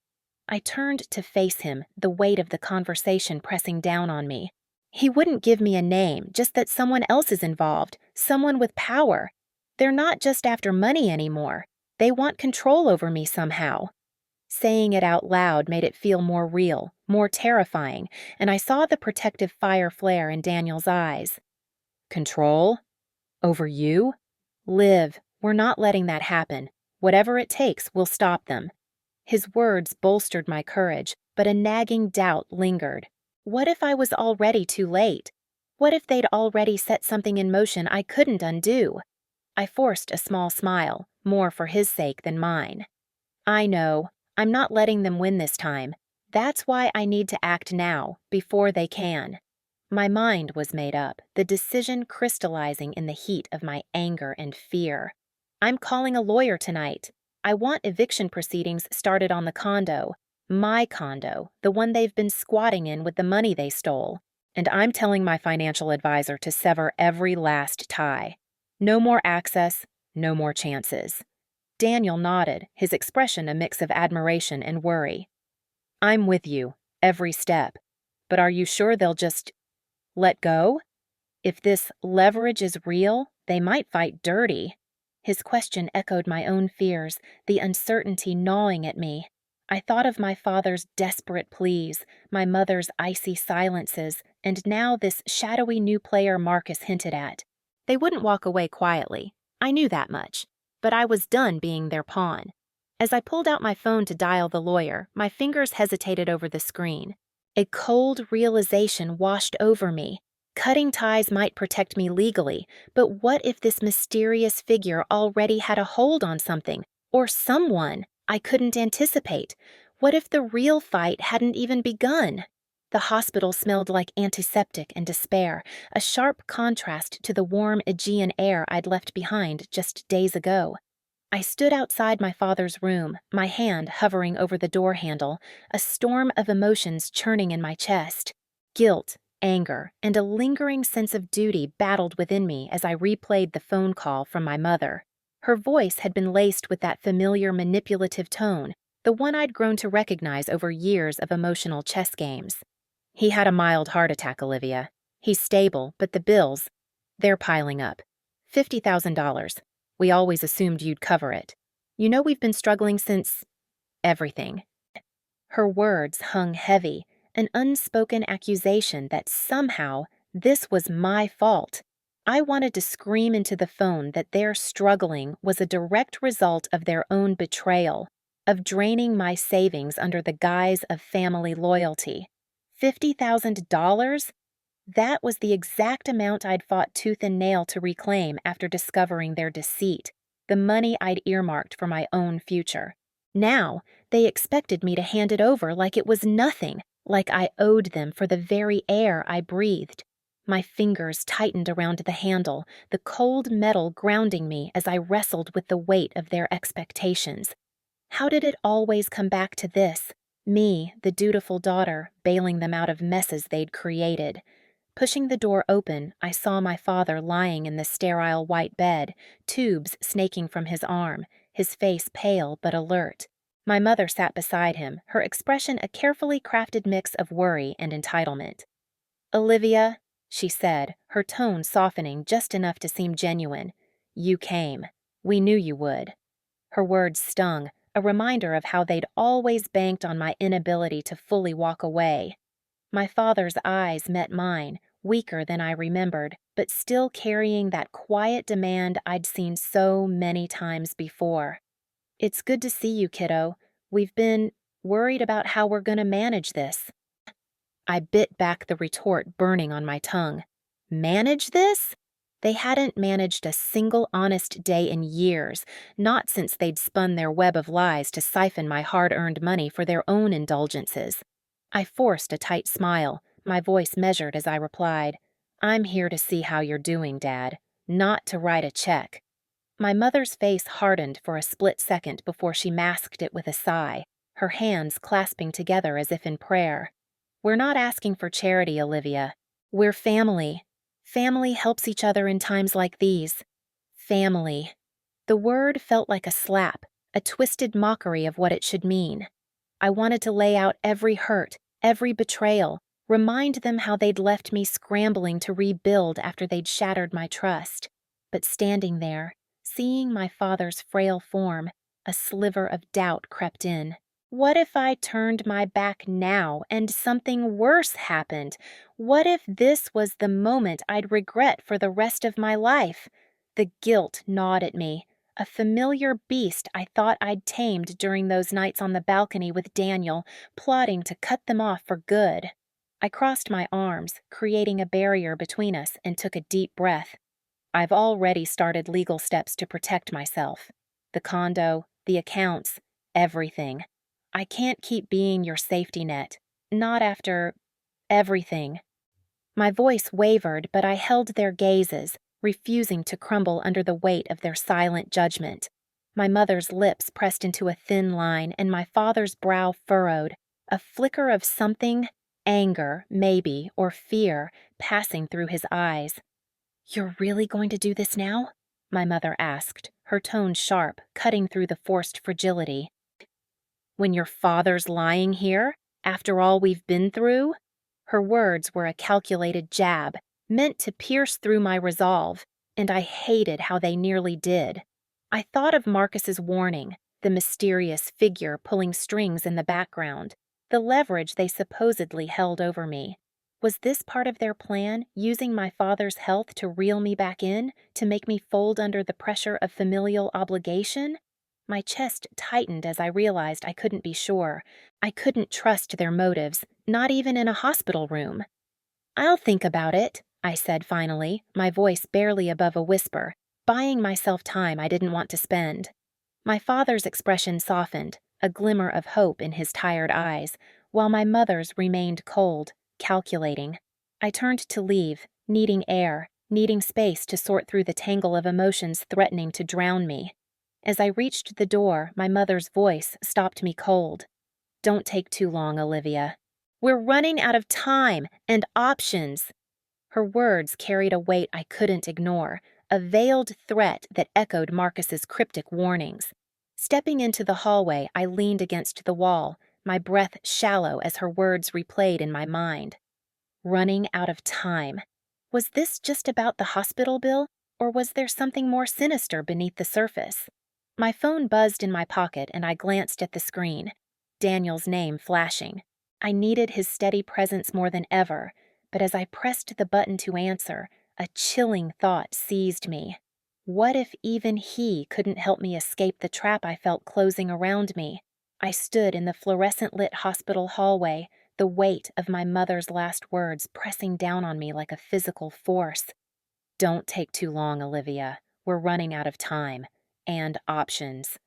I turned to face him, the weight of the conversation pressing down on me. He wouldn't give me a name, just that someone else is involved, someone with power. They're not just after money anymore. They want control over me somehow. Saying it out loud made it feel more real, more terrifying, and I saw the protective fire flare in Daniel's eyes. Control? Over you? Liv, we're not letting that happen. Whatever it takes, we'll stop them. His words bolstered my courage, but a nagging doubt lingered. What if I was already too late? What if they'd already set something in motion I couldn't undo? I forced a small smile, more for his sake than mine. I know. I'm not letting them win this time. That's why I need to act now, before they can. My mind was made up, the decision crystallizing in the heat of my anger and fear. I'm calling a lawyer tonight. I want eviction proceedings started on the condo. My condo, the one they've been squatting in with the money they stole. And I'm telling my financial advisor to sever every last tie. No more access, no more chances. Daniel nodded, his expression a mix of admiration and worry. I'm with you, every step. But are you sure they'll just let go? If this leverage is real, they might fight dirty. His question echoed my own fears, the uncertainty gnawing at me. I thought of my father's desperate pleas, my mother's icy silences, and now this shadowy new player Marcus hinted at. They wouldn't walk away quietly. I knew that much. But I was done being their pawn. As I pulled out my phone to dial the lawyer, my fingers hesitated over the screen. A cold realization washed over me. Cutting ties might protect me legally, but what if this mysterious figure already had a hold on something, or someone, I couldn't anticipate? What if the real fight hadn't even begun? The hospital smelled like antiseptic and despair, a sharp contrast to the warm Aegean air I'd left behind just days ago. I stood outside my father's room, my hand hovering over the door handle, a storm of emotions churning in my chest. Guilt, anger, and a lingering sense of duty battled within me as I replayed the phone call from my mother. Her voice had been laced with that familiar manipulative tone, the one I'd grown to recognize over years of emotional chess games. He had a mild heart attack, Olivia. He's stable, but the bills, they're piling up. $50,000. We always assumed you'd cover it. You know we've been struggling since everything. Her words hung heavy, an unspoken accusation that somehow this was my fault. I wanted to scream into the phone that their struggling was a direct result of their own betrayal, of draining my savings under the guise of family loyalty. $50,000? That was the exact amount I'd fought tooth and nail to reclaim after discovering their deceit, the money I'd earmarked for my own future. Now, they expected me to hand it over like it was nothing, like I owed them for the very air I breathed. My fingers tightened around the handle, the cold metal grounding me as I wrestled with the weight of their expectations. How did it always come back to this? Me, the dutiful daughter, bailing them out of messes they'd created. Pushing the door open, I saw my father lying in the sterile white bed, tubes snaking from his arm, his face pale but alert. My mother sat beside him, her expression a carefully crafted mix of worry and entitlement. "Olivia," she said, her tone softening just enough to seem genuine. "You came. We knew you would." Her words stung, a reminder of how they'd always banked on my inability to fully walk away. My father's eyes met mine, weaker than I remembered, but still carrying that quiet demand I'd seen so many times before. "It's good to see you, kiddo. We've been worried about how we're going to manage this." I bit back the retort burning on my tongue. Manage this? They hadn't managed a single honest day in years, not since they'd spun their web of lies to siphon my hard-earned money for their own indulgences. I forced a tight smile, my voice measured as I replied, "I'm here to see how you're doing, Dad, not to write a check." My mother's face hardened for a split second before she masked it with a sigh, her hands clasping together as if in prayer. "We're not asking for charity, Olivia. We're family. Family helps each other in times like these. Family." The word felt like a slap, a twisted mockery of what it should mean. I wanted to lay out every hurt, every betrayal, remind them how they'd left me scrambling to rebuild after they'd shattered my trust. But standing there, seeing my father's frail form, a sliver of doubt crept in. What if I turned my back now and something worse happened? What if this was the moment I'd regret for the rest of my life? The guilt gnawed at me, a familiar beast I thought I'd tamed during those nights on the balcony with Daniel, plotting to cut them off for good. I crossed my arms, creating a barrier between us, and took a deep breath. I've already started legal steps to protect myself. The condo, the accounts, everything. I can't keep being your safety net. Not after everything. My voice wavered, but I held their gazes, refusing to crumble under the weight of their silent judgment. My mother's lips pressed into a thin line, and my father's brow furrowed, a flicker of something, anger, maybe, or fear, passing through his eyes. "You're really going to do this now?" my mother asked, her tone sharp, cutting through the forced fragility. "When your father's lying here, after all we've been through?" Her words were a calculated jab, meant to pierce through my resolve, and I hated how they nearly did. I thought of Marcus's warning, the mysterious figure pulling strings in the background, the leverage they supposedly held over me. Was this part of their plan, using my father's health to reel me back in, to make me fold under the pressure of familial obligation? My chest tightened as I realized I couldn't be sure. I couldn't trust their motives, not even in a hospital room. "I'll think about it," I said finally, my voice barely above a whisper, buying myself time I didn't want to spend. My father's expression softened, a glimmer of hope in his tired eyes, while my mother's remained cold, calculating. I turned to leave, needing air, needing space to sort through the tangle of emotions threatening to drown me. As I reached the door, my mother's voice stopped me cold. "Don't take too long, Olivia. We're running out of time and options." Her words carried a weight I couldn't ignore, a veiled threat that echoed Marcus's cryptic warnings. Stepping into the hallway, I leaned against the wall, my breath shallow as her words replayed in my mind. Running out of time. Was this just about the hospital bill, or was there something more sinister beneath the surface? My phone buzzed in my pocket and I glanced at the screen. Daniel's name flashing. I needed his steady presence more than ever, but as I pressed the button to answer, a chilling thought seized me. What if even he couldn't help me escape the trap I felt closing around me? I stood in the fluorescent-lit hospital hallway, the weight of my mother's last words pressing down on me like a physical force. "Don't take too long, Olivia. We're running out of time. And options."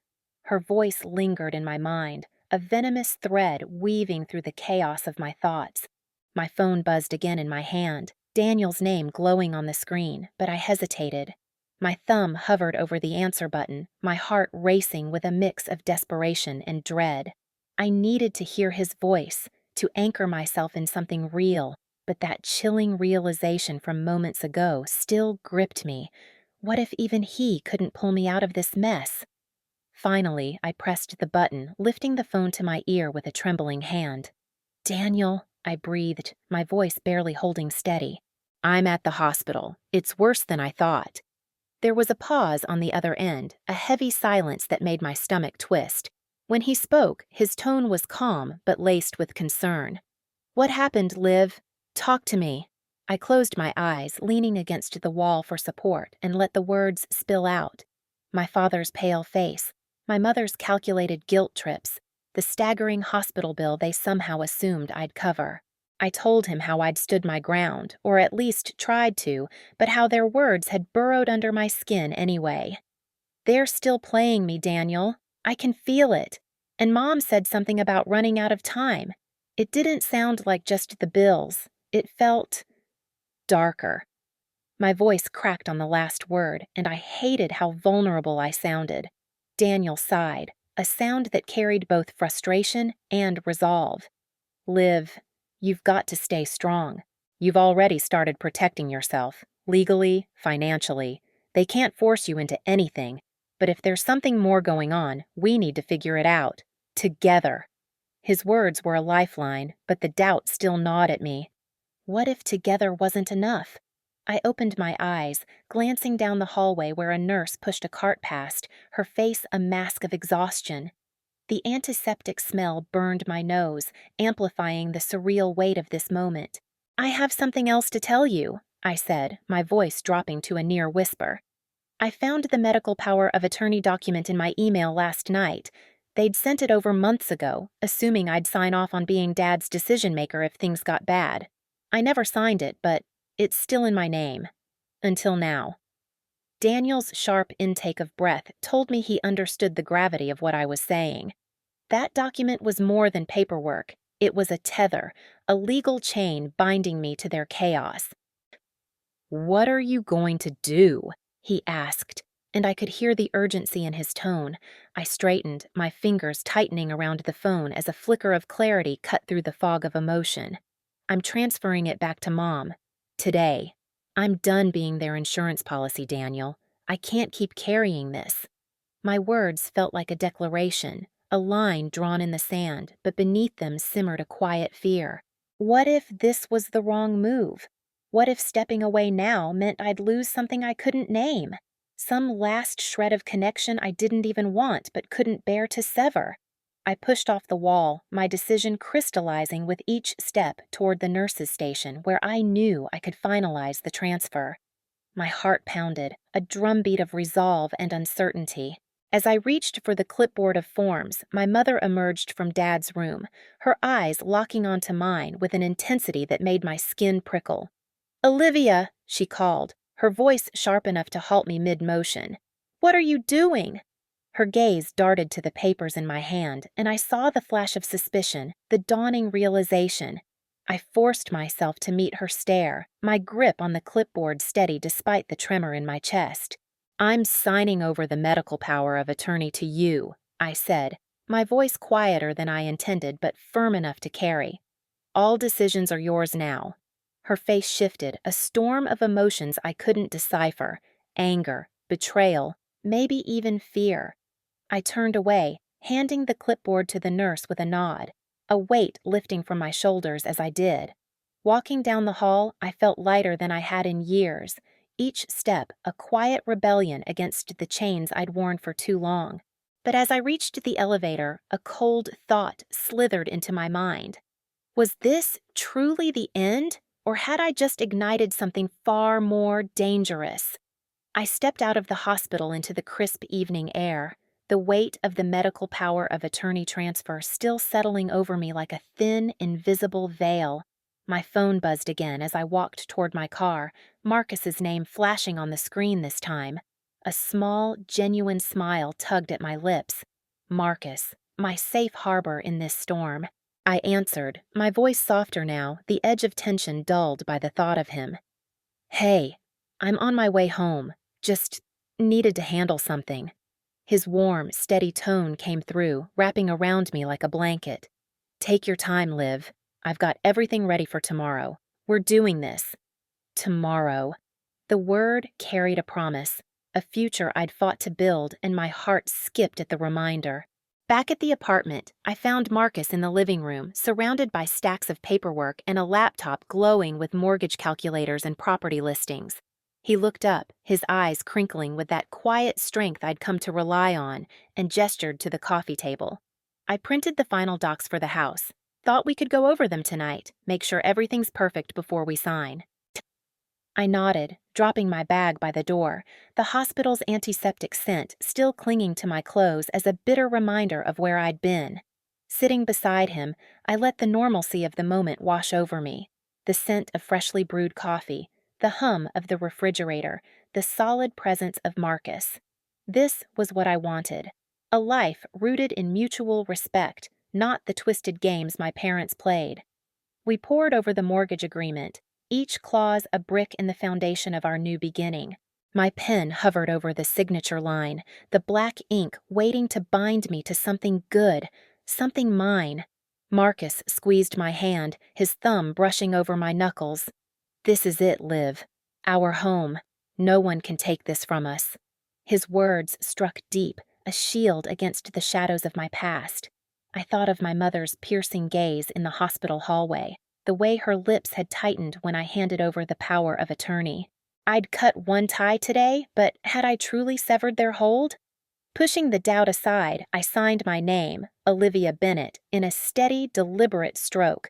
Her voice lingered in my mind, a venomous thread weaving through the chaos of my thoughts. My phone buzzed again in my hand, Daniel's name glowing on the screen, but I hesitated. My thumb hovered over the answer button, my heart racing with a mix of desperation and dread. I needed to hear his voice, to anchor myself in something real, but that chilling realization from moments ago still gripped me. What if even he couldn't pull me out of this mess? Finally, I pressed the button, lifting the phone to my ear with a trembling hand. "Daniel," I breathed, my voice barely holding steady. "I'm at the hospital. It's worse than I thought." There was a pause on the other end, a heavy silence that made my stomach twist. When he spoke, his tone was calm but laced with concern. "What happened, Liv? Talk to me." I closed my eyes, leaning against the wall for support, and let the words spill out. My father's pale face, my mother's calculated guilt trips, the staggering hospital bill they somehow assumed I'd cover. I told him how I'd stood my ground, or at least tried to, but how their words had burrowed under my skin anyway. "They're still playing me, Daniel. I can feel it. And Mom said something about running out of time. It didn't sound like just the bills. It felt darker." My voice cracked on the last word, and I hated how vulnerable I sounded. Daniel sighed, a sound that carried both frustration and resolve. "Liv, you've got to stay strong. You've already started protecting yourself, legally, financially. They can't force you into anything, but if there's something more going on, we need to figure it out. Together." His words were a lifeline, but the doubt still gnawed at me. What if together wasn't enough? I opened my eyes, glancing down the hallway where a nurse pushed a cart past, her face a mask of exhaustion. The antiseptic smell burned my nose, amplifying the surreal weight of this moment. "I have something else to tell you," I said, my voice dropping to a near whisper. "I found the medical power of attorney document in my email last night. They'd sent it over months ago, assuming I'd sign off on being Dad's decision maker if things got bad. I never signed it, but it's still in my name. Until now. Daniel's sharp intake of breath told me he understood the gravity of what I was saying. That document was more than paperwork. It was a tether, a legal chain binding me to their chaos. "What are you going to do?" he asked, and I could hear the urgency in his tone. I straightened, my fingers tightening around the phone as a flicker of clarity cut through the fog of emotion. "I'm transferring it back to Mom. Today. I'm done being their insurance policy, Daniel. I can't keep carrying this." My words felt like a declaration, a line drawn in the sand, but beneath them simmered a quiet fear. What if this was the wrong move? What if stepping away now meant I'd lose something I couldn't name? Some last shred of connection I didn't even want but couldn't bear to sever. I pushed off the wall, my decision crystallizing with each step toward the nurse's station where I knew I could finalize the transfer. My heart pounded, a drumbeat of resolve and uncertainty. As I reached for the clipboard of forms, my mother emerged from Dad's room, her eyes locking onto mine with an intensity that made my skin prickle. "Olivia," she called, her voice sharp enough to halt me mid-motion. "What are you doing?" Her gaze darted to the papers in my hand, and I saw the flash of suspicion, the dawning realization. I forced myself to meet her stare, my grip on the clipboard steady despite the tremor in my chest. "I'm signing over the medical power of attorney to you," I said, my voice quieter than I intended but firm enough to carry. "All decisions are yours now." Her face shifted, a storm of emotions I couldn't decipher: anger, betrayal, maybe even fear. I turned away, handing the clipboard to the nurse with a nod, a weight lifting from my shoulders as I did. Walking down the hall, I felt lighter than I had in years, each step a quiet rebellion against the chains I'd worn for too long. But as I reached the elevator, a cold thought slithered into my mind. Was this truly the end, or had I just ignited something far more dangerous? I stepped out of the hospital into the crisp evening air, the weight of the medical power of attorney transfer still settling over me like a thin, invisible veil. My phone buzzed again as I walked toward my car, Marcus's name flashing on the screen this time. A small, genuine smile tugged at my lips. Marcus, my safe harbor in this storm. I answered, my voice softer now, the edge of tension dulled by the thought of him. "Hey, I'm on my way home. Just needed to handle something." His warm, steady tone came through, wrapping around me like a blanket. "Take your time, Liv. I've got everything ready for tomorrow. We're doing this." Tomorrow. The word carried a promise, a future I'd fought to build, and my heart skipped at the reminder. Back at the apartment, I found Marcus in the living room, surrounded by stacks of paperwork and a laptop glowing with mortgage calculators and property listings. He looked up, his eyes crinkling with that quiet strength I'd come to rely on, and gestured to the coffee table. "I printed the final docs for the house. Thought we could go over them tonight, make sure everything's perfect before we sign." I nodded, dropping my bag by the door, the hospital's antiseptic scent still clinging to my clothes as a bitter reminder of where I'd been. Sitting beside him, I let the normalcy of the moment wash over me. The scent of freshly brewed coffee, the hum of the refrigerator, the solid presence of Marcus. This was what I wanted. A life rooted in mutual respect, not the twisted games my parents played. We pored over the mortgage agreement, each clause a brick in the foundation of our new beginning. My pen hovered over the signature line, the black ink waiting to bind me to something good, something mine. Marcus squeezed my hand, his thumb brushing over my knuckles. "This is it, Liv. Our home. No one can take this from us." His words struck deep, a shield against the shadows of my past. I thought of my mother's piercing gaze in the hospital hallway, the way her lips had tightened when I handed over the power of attorney. I'd cut one tie today, but had I truly severed their hold? Pushing the doubt aside, I signed my name, Olivia Bennett, in a steady, deliberate stroke.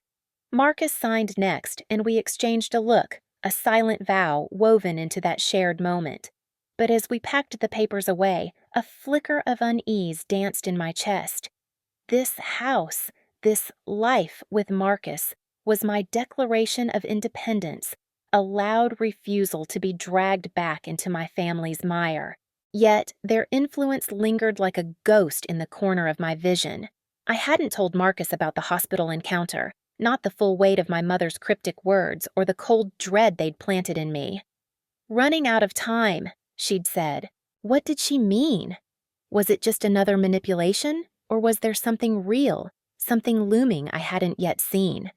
Marcus signed next, and we exchanged a look, a silent vow woven into that shared moment. But as we packed the papers away, a flicker of unease danced in my chest. This house, this life with Marcus, was my declaration of independence, a loud refusal to be dragged back into my family's mire. Yet their influence lingered like a ghost in the corner of my vision. I hadn't told Marcus about the hospital encounter, not the full weight of my mother's cryptic words or the cold dread they'd planted in me. "Running out of time," she'd said. What did she mean? Was it just another manipulation, or was there something real, something looming I hadn't yet seen?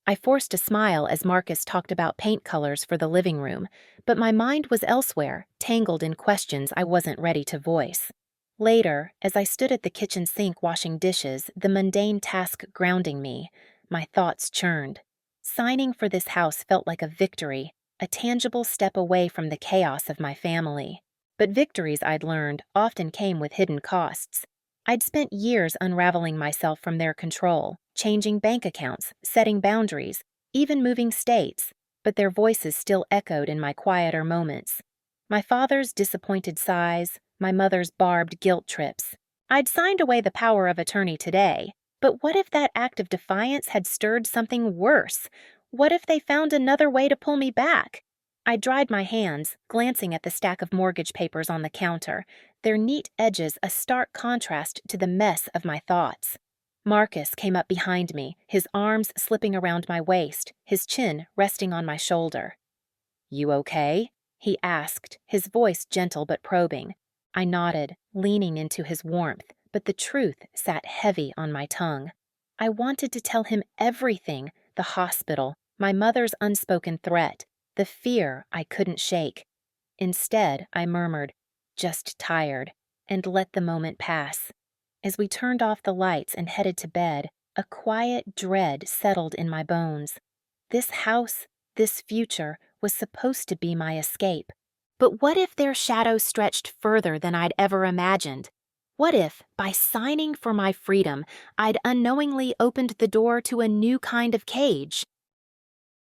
I forced a smile as Marcus talked about paint colors for the living room, but my mind was elsewhere, tangled in questions I wasn't ready to voice. Later, as I stood at the kitchen sink washing dishes, the mundane task grounding me, my thoughts churned. Signing for this house felt like a victory, a tangible step away from the chaos of my family. But victories, I'd learned, often came with hidden costs. I'd spent years unraveling myself from their control, changing bank accounts, setting boundaries, even moving states, but their voices still echoed in my quieter moments. My father's disappointed sighs, my mother's barbed guilt trips. I'd signed away the power of attorney today, but what if that act of defiance had stirred something worse? What if they found another way to pull me back? I dried my hands, glancing at the stack of mortgage papers on the counter, their neat edges a stark contrast to the mess of my thoughts. Marcus came up behind me, his arms slipping around my waist, his chin resting on my shoulder. "You okay?" he asked, his voice gentle but probing. I nodded, leaning into his warmth, but the truth sat heavy on my tongue. I wanted to tell him everything, the hospital, my mother's unspoken threat, the fear I couldn't shake. Instead, I murmured, "Just tired," and let the moment pass. As we turned off the lights and headed to bed, a quiet dread settled in my bones. This house, this future, was supposed to be my escape. But what if their shadow stretched further than I'd ever imagined? What if, by signing for my freedom, I'd unknowingly opened the door to a new kind of cage?